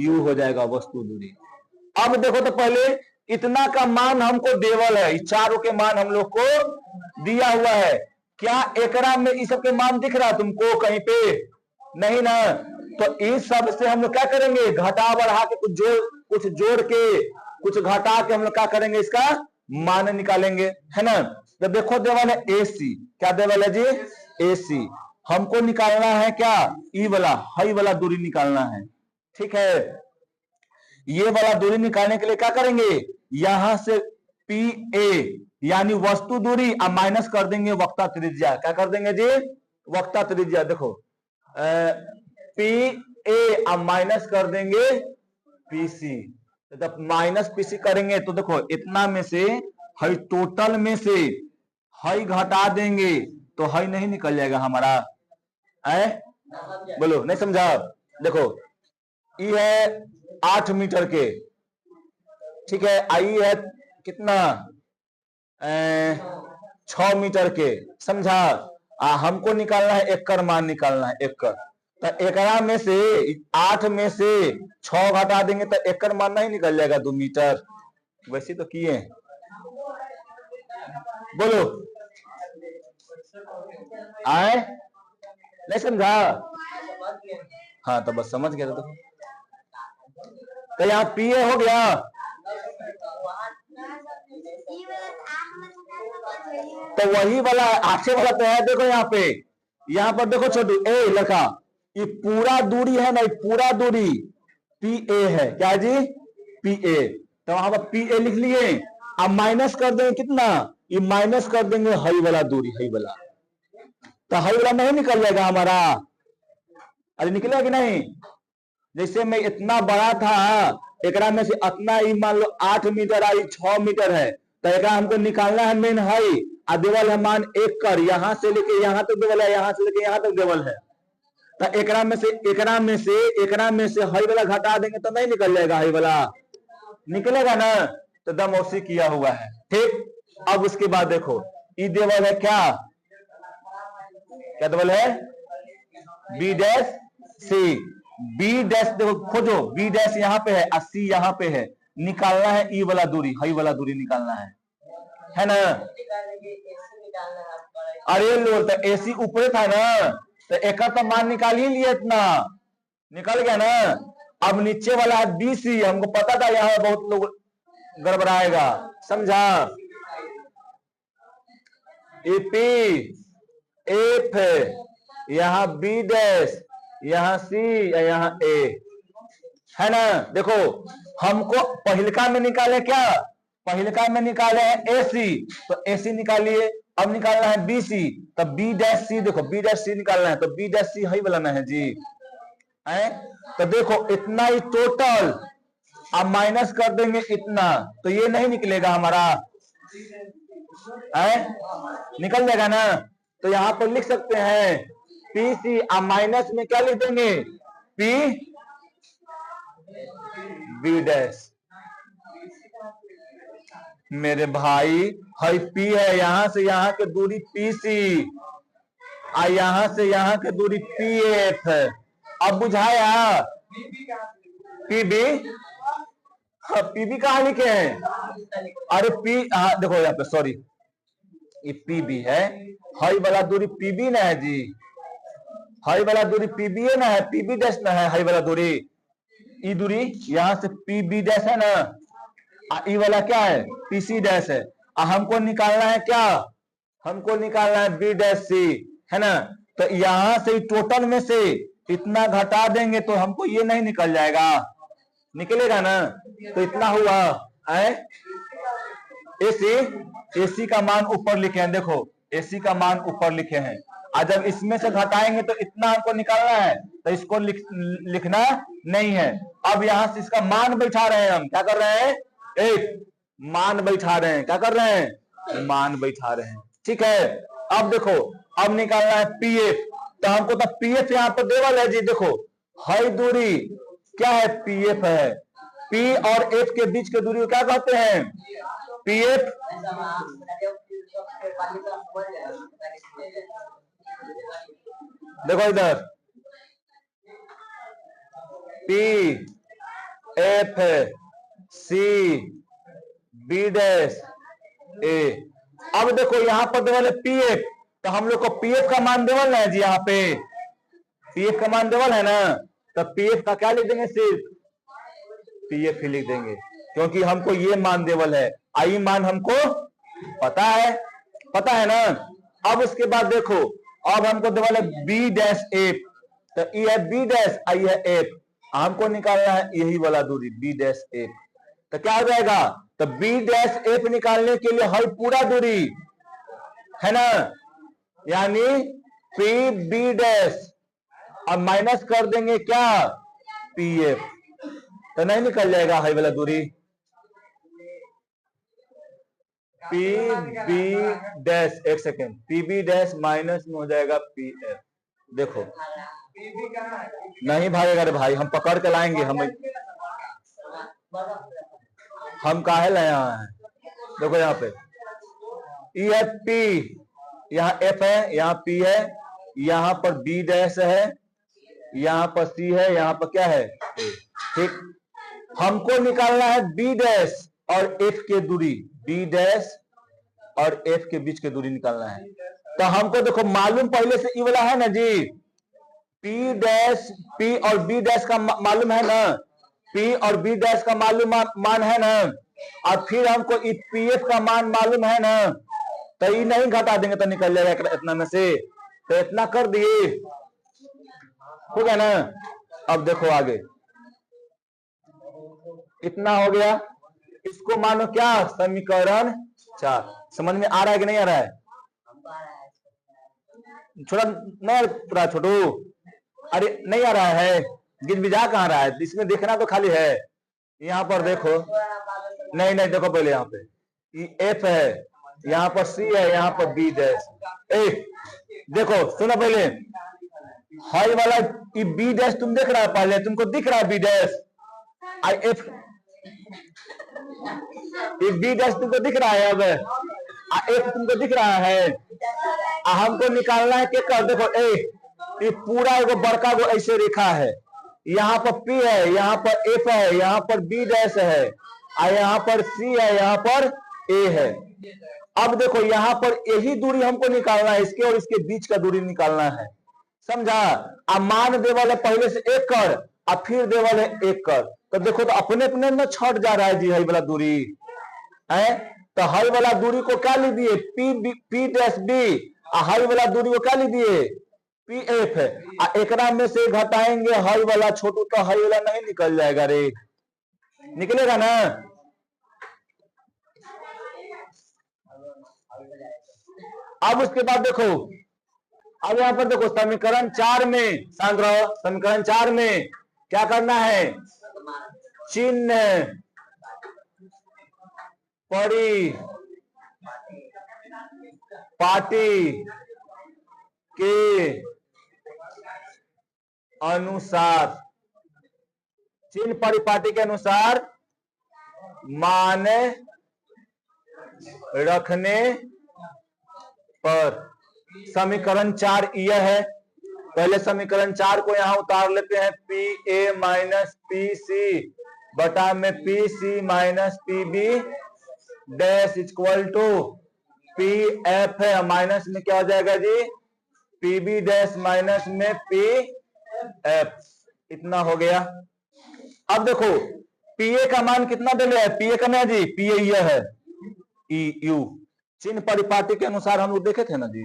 U हो जाएगा, वस्तु दूरी। अब देखो तो पहले इतना का मान हमको देवल है, चारों के मान हम लोग को दिया हुआ है, क्या एकरा में इस सब के मान दिख रहा तुमको कहीं पे, नहीं ना। तो इस सब से हम लोग क्या करेंगे, घटा बढ़ा के कुछ जोड़ के कुछ घटा के हम लोग क्या करेंगे, इसका मान निकालेंगे, है ना। तो देखो देवल है AC, क्या देवल है जी, AC। हमको निकालना है क्या, ई वाला, हाई वाला दूरी निकालना है, ठीक है। ये वाला दूरी निकालने के लिए क्या करेंगे, यहां से PA यानी वस्तु दूरी अब माइनस कर देंगे वक्ता त्रिज्या, क्या कर देंगे जी, वक्ता त्रिज्या। देखो PA अब माइनस कर देंगे PC, जब माइनस PC करेंगे तो देखो इतना में से हाई, टोटल में से हाई घटा देंगे तो हाई नहीं निकल जाएगा हमारा, बोलो नहीं समझा। देखो ये है 8 मीटर के, ठीक है, आई है कितना 6 मीटर के, समझा। हमको निकालना है एकड़, मान निकालना है एकड़। तो एकड़ा में से 8 में से 6 घटा देंगे तो एकड़ मान नहीं निकल जाएगा 2 मीटर। वैसे तो किए, बोलो आए, नहीं समझा, हाँ तो बस समझ गया। तो यहाँ PA हो गया, तो वही वाला आगे वाला तो है, देखो यहाँ पर देखो छोटू A लिखा, ये पूरा दूरी है ना, पूरा दूरी PA है, क्या जी PA। तो वहां पर PA लिख लिए, अब माइनस कर देंगे कितना, ये माइनस कर देंगे हाई वाला दूरी, हाई वाला, तो हाई वाला नहीं निकल जाएगा हमारा, अरे निकलेगा कि नहीं। जैसे मैं इतना बड़ा था, एकरा में से इतना ही मान लो 8 मीटर आई 6 मीटर है, तो एकरा हमको निकालना है मेन हाई, और देवल है मान 1 कर, यहां से लेके यहां तक देवल है, यहां से लेके यहां तक देवल है। तो एकरा में से हाई वाला घटा देंगे तो नहीं निकल जाएगा, हाई वाला निकलेगा ना, तो दमोसी किया हुआ है, ठीक। अब उसके बाद देखो ई देवल है क्या देवल है B dash C, B dash देखो खोजो, B डैश यहाँ पे है और C यहाँ पे है, निकालना है ई वाला दूरी, हाई वाला दूरी निकालना है ना। अरे लो तो AC ऊपर था ना, तो एक तो मान निकाल ही लिया, इतना निकल गया ना। अब नीचे वाला है BC, हमको पता था यहाँ बहुत लोग गड़बड़ाएगा, समझा। EP F, यहाँ B डैश, यहाँ सी या यहाँ ए, है ना। देखो हमको पहिलका में निकाले क्या, पहिलका में निकाले हैं ए सी, तो ए सी निकालिए। अब निकालना है बी सी, तो बी डैश सी, देखो बी डैश सी निकालना है, तो बी डैश सी ही बनाना है जी, है। तो देखो इतना ही टोटल, अब माइनस कर देंगे इतना, तो ये नहीं निकलेगा हमारा, है, निकल जाएगा ना। तो यहाँ पर लिख सकते हैं पी सी, अब माइनस में क्या लिख देंगे, पी बी डैश। मेरे भाई हाई पी है, यहां से यहां की दूरी पी सी, और यहां से यहां की दूरी पी एफ। अब बुझाया, पीबी, पीबी कहां लिखे हैं, अरे पी, हाँ देखो यहाँ पे, सॉरी ये पीबी है, हाई वाला दूरी पीबी ना है जी, हाई वाला दूरी पीबी है ना, है पीबी डैश ना है, हाई वाला दूरी, ई दूरी यहां से पीबी डैश है ना, ई वाला क्या है, पीसी डैश है। हमको निकालना है क्या, हमको निकालना है बी डैश सी, है ना। तो यहां से टोटल में से इतना घटा देंगे तो हमको ये नहीं निकल जाएगा, निकलेगा ना। तो इतना हुआ है एसी, एसी का मान ऊपर लिखे हैं, देखो एसी का मान ऊपर लिखे हैं, और जब इसमें से घटाएंगे तो इतना हमको निकालना है, तो इसको लिखना नहीं है। अब यहां से इसका मान बैठा रहे हैं, हम क्या कर रहे हैं, एक मान बैठा रहे हैं, क्या कर रहे हैं, मान बैठा रहे हैं, ठीक है। अब देखो अब निकालना है पीएफ, तो हमको तो पीएफ यहाँ पर देवल है जी, देखो हाई दूरी क्या है, पीएफ है, पी और एफ के बीच की दूरी को क्या कहते हैं, पीएफ। देखो इधर P F C B dash A. अब देखो यहां पर देवल है पीएफ, तो हम लोग को पीएफ का मान देवल है जी, यहाँ पे पीएफ का मान देवल है ना, तो पीएफ का क्या लिख देंगे, सिर्फ पीएफ ही लिख देंगे, क्योंकि हमको ये मान देवल है, आई मान हमको पता है, पता है ना। अब उसके बाद देखो अब हमको देवल है बी डैश एफ, तो ये है बी डैश, आई है एफ, हमको निकालना है यही वाला दूरी बी डैश एफ। तो क्या हो जाएगा, तो बी डैश एफ निकालने के लिए हर पूरा दूरी है ना, यानी पी बी डैश, अब माइनस कर देंगे क्या, पी एफ, तो नहीं निकल जाएगा हाई वाला दूरी, पी बी डैश, एक second, P B dash minus में हो जाएगा पी एफ। देखो नहीं भागेगा रे भाई, हम पकड़ के लाएंगे, हम काहे लाए हैं। देखो यहाँ पे ई है पी, यहाँ एफ है, यहाँ पी है, यहाँ पर बी डैश है, यहाँ पर सी है, यहाँ पर क्या है, ठीक। हमको निकालना है बी डैश और एफ के दूरी, बी डैश और एफ के बीच की दूरी निकालना है। तो हमको देखो मालूम पहले से ई वाला है ना जी, पी डैश, पी और बी डैश का मालूम है ना, पी और बी डैश का मालूम मान है ना, और फिर हमको पी एफ का मान मालूम है ना, तो ये नहीं घटा देंगे तो निकल जाएगा इतना में से, तो इतना कर दिए, हो गया ना। अब देखो आगे इतना हो गया, इसको मानो क्या, समीकरण 4। समझ में आ रहा है कि नहीं आ रहा है, छोटा नहीं पूरा छोटू, अरे नहीं आ रहा है, गिजबिजा कहाँ रहा है, इसमें देखना तो खाली है। यहाँ पर देखो, नहीं नहीं देखो पहले यहाँ पे एफ है, यहाँ पर सी है, यहाँ पर बी डैश ए। देखो सुनो पहले, हाई वाला बी डैश तुम देख रहा है, पहले तुमको दिख रहा है B dash, I F B dash तुमको दिख रहा है, अब एफ तुमको दिख रहा है, हमको निकालना है क्या, देखो ए, ये पूरा एगो बड़का गो ऐसे रेखा है, यहाँ पर पी है, यहाँ पर एफ है, यहाँ पर बी डैश है, और यहाँ पर सी है, यहाँ पर ए है। अब देखो यहाँ पर यही दूरी हमको निकालना है, इसके और इसके बीच का दूरी निकालना है, समझा। अब मान देवल है पहले से 1 कर, अब फिर देवल है 1 कर, तो देखो तो अपने अपने में छट जा रहा है जी हाई वाला दूरी है। तो हाई वाला दूरी को क्या ली दिए, पी डैश बी, हाई वाला दूरी को क्या ली दिए, पी एफ है। एकरा में से घटाएंगे हाई वाला छोटू, तो हाई वाला नहीं निकल जाएगा रे, निकलेगा ना। अब उसके बाद देखो, अब यहां पर देखो समीकरण 4 में, शांत रहो, समीकरण 4 में क्या करना है, चिन्ह परिपाटी के अनुसार, चिन्ह परिपाटी के अनुसार मान रखने पर समीकरण 4 यह है। पहले समीकरण 4 को यहां उतार लेते हैं, P A minus P C बटा में P C minus P B dash equal to P F है, माइनस में क्या हो जाएगा जी, पी बी डैश माइनस में पी एफ, इतना हो गया। अब देखो पीए का मान कितना दे है, पीए का ना जी, पीए यह है ई यू, चिन्ह परिपाटी के अनुसार हम लोग देखे थे ना जी,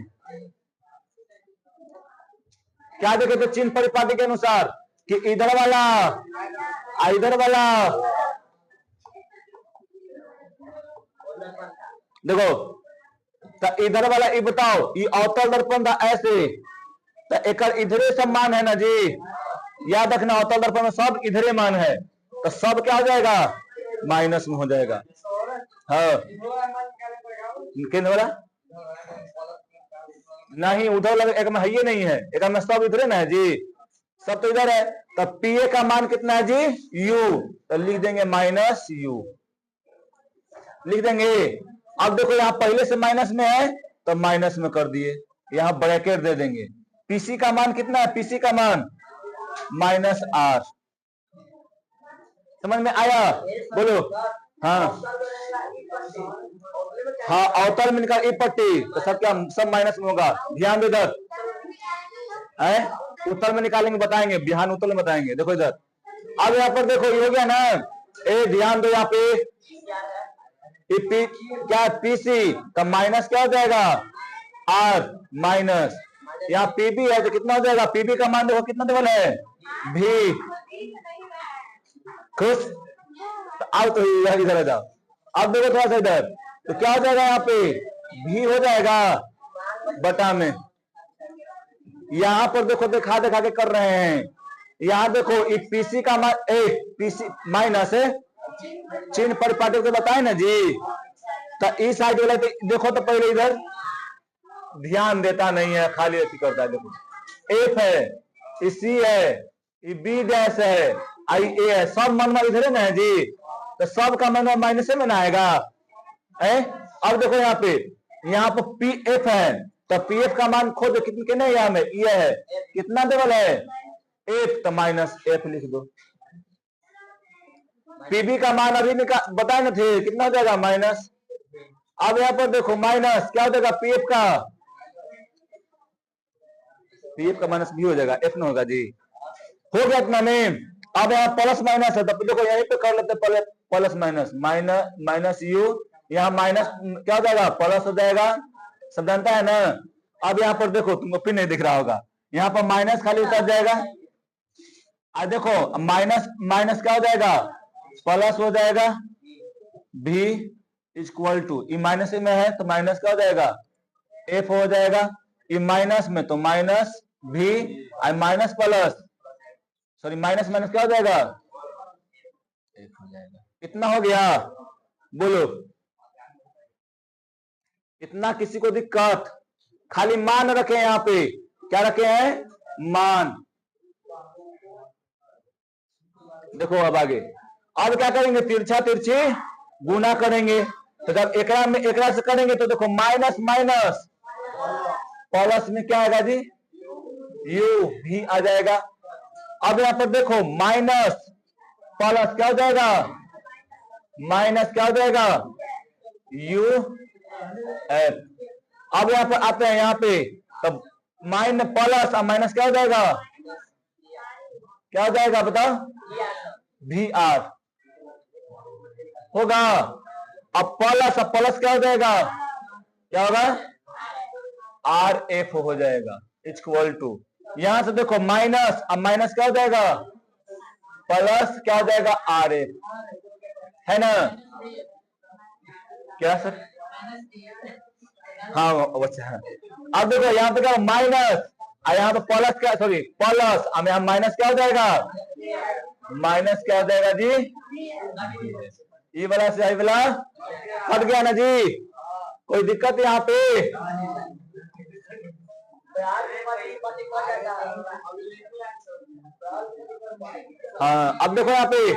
क्या देखे थे चिन्ह परिपाटी के अनुसार, कि इधर वाला इधर वाला, देखो तो इधर वाला ये बताओ, ये अवतल दर्पण था ऐसे, तो एक इधरे सब मान है ना जी, याद रखना अवतल दर्पण में सब इधरे मान है, तो सब क्या हो जाएगा, माइनस में हो जाएगा। हाँ किन वाला नहीं, उधर लगे एक में है, ये नहीं है, एक में सब इधरे ना है जी, सब तो इधर है, तो पीए का मान कितना है जी, यू, तो लिख देंगे माइनस यू, लिख देंगे। अब देखो यहाँ पहले से माइनस में है तो माइनस में कर दिए, यहाँ ब्रैकेट दे देंगे। पीसी का मान कितना है, पीसी का मान माइनस आर, समझ में आया, बोलो। हाँ हाँ, अवतल में निकाल, ई पट्टी तो सब क्या, सब माइनस में होगा, ध्यान दे इधर है, उत्तर में निकालेंगे बताएंगे, बिहान उत्तर में बताएंगे। देखो इधर, अब यहाँ पर देखो ये हो गया ना, ए ध्यान दो यहाँ पे, पी क्या है, पीसी का माइनस क्या हो जाएगा, आर माइनस, यहाँ पीबी है तो कितना हो जाएगा, पीबी का मान देखो कितना देवल है, भी, खुश, तो आओ तो इधर आ जाओ, अब देखो थोड़ा सा इधर, तो क्या हो जाएगा, यहाँ पे भी हो जाएगा बटा में, यहां पर देखो दिखा दिखा के कर रहे हैं, यहां देखो पीसी का मान पीसी माइनस है, चिन्ह परिपाटी को बताए ना जी, तो इस साइड वाला देखो, तो पहले इधर ध्यान देता नहीं है, खाली ऐसी करता है। देखो एफ है, सी है, बी डैश है, आई ए है, सब मनवा इधर ना है जी, तो सब का मनवा माइनस में ना आएगा। अब देखो यहाँ पे पी एफ है, तो पी एफ का मान खोजो, कितने के नहीं, यहाँ में ये है, कितना देवल है, एफ, तो माइनस एफ लिख दो। पीबी का मान अभी बताए ना थे, कितना हो जाएगा, माइनस। अब यहाँ पर देखो माइनस क्या हो जाएगा, पीएफ का, पीएफ का माइनस भी हो जाएगा, एफ न होगा जी, हो गया इतना में। अब यहाँ प्लस माइनस है, तो देखो यहीं पे कर लेते पहले, प्लस माइनस, माइनस यू, यहाँ माइनस क्या हो जाएगा, प्लस हो जाएगा, सब जानता है ना। अब यहाँ पर देखो, तुमको फिर नहीं दिख रहा होगा, यहाँ पर माइनस खाली उतर जाएगा, आज देखो माइनस माइनस क्या हो जाएगा, प्लस हो जाएगा, भी इक्वल टू, ई माइनस में है तो माइनस क्या हो जाएगा, एफ हो जाएगा, ई माइनस में तो माइनस भी, I minus plus, sorry minus minus क्या हो जाएगा, एफ हो जाएगा। इतना हो गया, बोलो इतना किसी को दिक्कत, खाली मान रखे यहाँ पे, क्या रखे हैं, मान। देखो अब आगे, अब क्या करेंगे, तिरछा तिरछी गुना करेंगे, तो जब एकरा में एकरा से करेंगे तो देखो माइनस माइनस प्लस में क्या आएगा जी, यू भी आ जाएगा। अब यहाँ पर देखो माइनस प्लस क्या हो जाएगा, माइनस क्या हो जाएगा, यू एफ। अब यहाँ पर आते हैं, यहाँ पे तब माइनस प्लस और माइनस क्या हो जाएगा, क्या हो जाएगा बताओ, भी आर होगा। अब प्लस क्या हो जाएगा, क्या होगा, आर एफ हो जाएगा, इक्वल टू यहां से देखो माइनस, अब माइनस क्या हो जाएगा, प्लस क्या हो जाएगा, आर एफ, है ना। क्या सर, हाँ अच्छा। अब देखो यहाँ पे क्या माइनस, और यहाँ पे प्लस, क्या सॉरी प्लस, अब यहाँ माइनस क्या हो जाएगा, माइनस क्या हो जाएगा जी, ई वाला से आई वाला हट गया ना जी, कोई दिक्कत यहाँ पे। हाँ अब देखो यहाँ पे,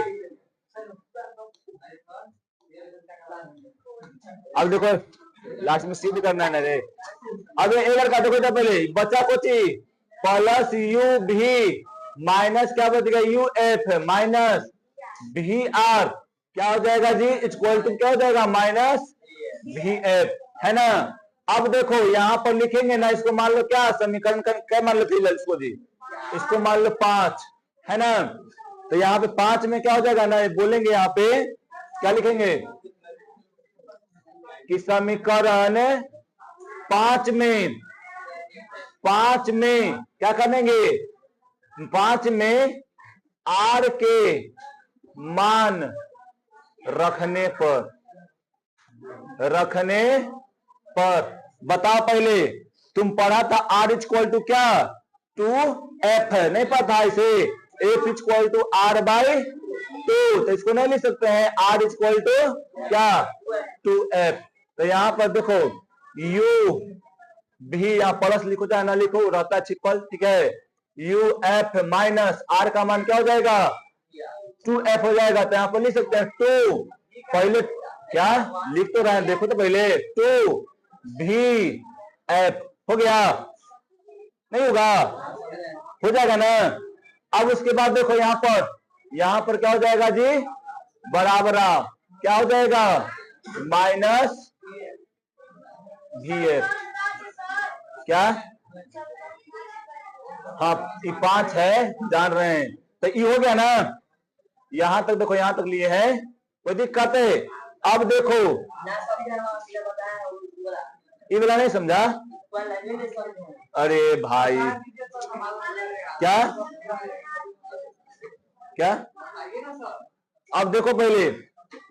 अब देखो लास्ट में सीध करना है ना रे। अब एक लड़का देखो तो पहले बच्चा कोची प्लस यू भी माइनस क्या बच गया, यू एफ माइनस भी आर क्या हो जाएगा जी, इक्वल टू क्या हो जाएगा, माइनस भी एफ, है ना। अब देखो यहाँ पर लिखेंगे ना, इसको मान लो क्या समीकरण क्या मान लो इसको जी, इसको मान लो 5, है ना। तो यहाँ पे 5 में क्या हो जाएगा ना, बोलेंगे यहाँ पे क्या लिखेंगे कि समीकरण 5 में क्या करेंगे, 5 में आर के मान रखने पर बताओ, पहले तुम पढ़ा था आर इक्वल टू क्या, 2f, नहीं पता इसे, f equal to r by 2, तो इसको नहीं लिख सकते हैं आर इक्वल टू क्या, 2f। तो यहां पर देखो u भी यहाँ प्लस लिखो चाहे ना लिखो रहता है छिपल, ठीक है, यू एफ माइनस आर का मान क्या हो जाएगा, 2f हो जाएगा। तो यहाँ पर लिख सकते हैं 2, पहले क्या लिख तो रहे हैं देखो तो पहले 2 भी एफ हो गया, नहीं होगा, हो जाएगा ना। अब उसके बाद देखो यहाँ पर क्या हो जाएगा जी, बराबर क्या हो जाएगा, माइनस भी एफ, क्या, हाँ ये 5 है जान रहे हैं, तो ये हो गया ना। यहां तक देखो, यहां तक लिए है, कोई दिक्कत है। अब देखो ये वाला नहीं समझा, अरे भाई क्या क्या, अब देखो पहले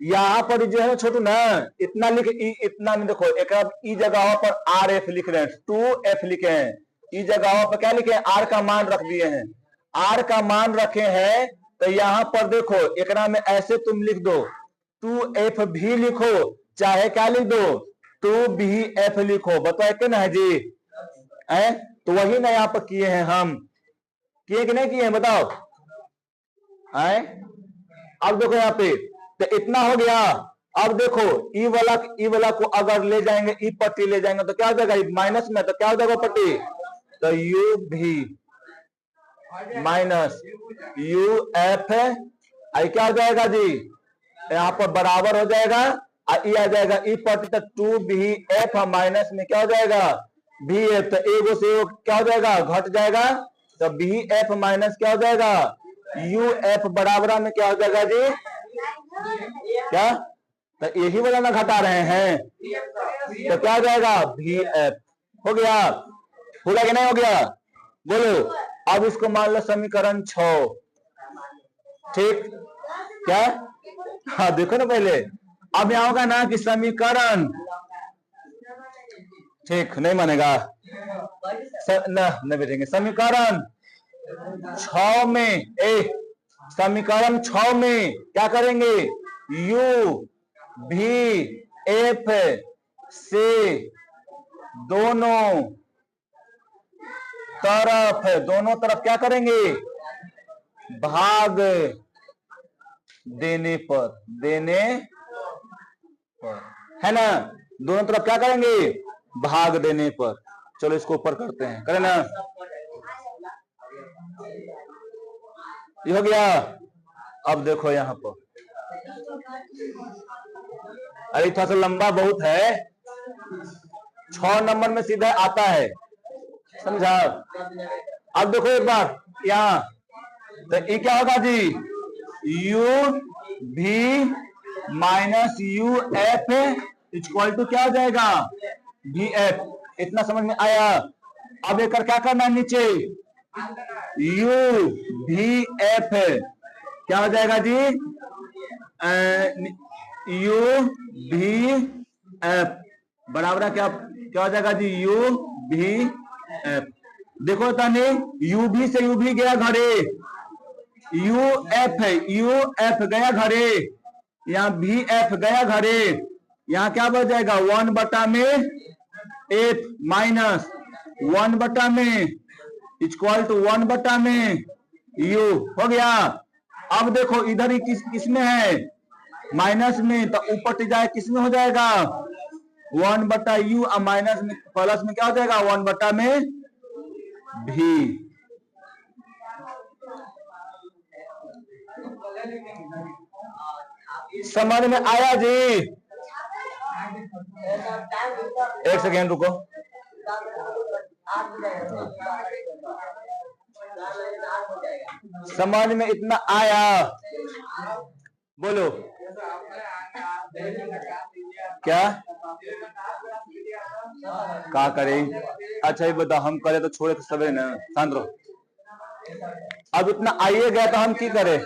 यहाँ पर जो है छोटू ना, इतना लिख, इतना नहीं देखो, एक ई जगह पर आर एफ लिख रहे हैं, 2f लिखे हैं, ई जगह पर क्या लिखे हैं, आर का मान रख दिए हैं, आर का मान रखे हैं। तो यहाँ पर देखो एक में ऐसे तुम लिख दो 2f भी लिखो, चाहे क्या लिख दो 2bf लिखो, बताओ क्या ना है जी, तो वही ना यहाँ पर किए हैं हम, किए कि नहीं किए हैं बताओ, अब देखो यहाँ पे तो इतना हो गया। अब देखो ई वाला को अगर ले जाएंगे, ई पट्टी ले जाएंगे तो क्या हो जाएगा, माइनस में, तो क्या हो जाएगा पट्टी, तो यू भी माइनस यू एफ आई क्या हो जाएगा जी, यहाँ पर बराबर हो जाएगा, ई आ जाएगा ई पट्टी, तो 2bf माइनस में क्या हो जाएगा, भी एफ, तो एगो से एगो क्या हो जाएगा, घट जाएगा, तो bf माइनस क्या हो जाएगा, uf बराबर में क्या हो जाएगा जी, क्या, तो यही वाला ना घटा रहे हैं, तो क्या हो जाएगा, bf हो गया, पूरा कि नहीं हो गया, बोलो। अब इसको मान लो समीकरण 6, ठीक, क्या, हाँ देखो ना पहले, अब यहाँ होगा ना कि समीकरण, ठीक नहीं मानेगा नहीं बैठेंगे, समीकरण 6 में समीकरण 6 में क्या करेंगे, u भी f से दोनों तरफ क्या करेंगे, भाग देने पर है ना, दोनों तरफ क्या करेंगे, भाग देने पर। चलो इसको ऊपर करते हैं, करें ना, ये हो गया। अब देखो यहाँ पर, अरे थोड़ा सा लंबा बहुत है, 6 नंबर में सीधा आता है, समझा। अब देखो एक बार यहाँ, तो ये क्या होगा जी, u भी minus u f equal to क्या हो जाएगा, भी एफ, इतना समझ में आया। अब एक क्या करना है नीचे, यू भी एफ क्या हो जाएगा जी? यू भी एफ बराबर क्या क्या हो जाएगा जी? यू भी एफ। देखो तानी यू भी से यू भी गया घरे, यू एफ है, यू एफ गया घरे, यहाँ भी एफ गया घरे, यहाँ क्या बच जाएगा? 1 में एफ माइनस 1 में इक्वल टू 1 में यू हो गया। अब देखो इधर ही किसमें है? माइनस में, तो ऊपर जाए किसमें हो जाएगा? 1/u और माइनस में प्लस में क्या हो जाएगा? 1 में भी। समझ में आया जी? एक सेकेंड रुको। समझ में इतना आया? बोलो क्या करें? अच्छा ये बताओ, हम करे तो छोड़े तो सवेरे ना, शांत रहो। अब इतना आइए गया तो हम की करें?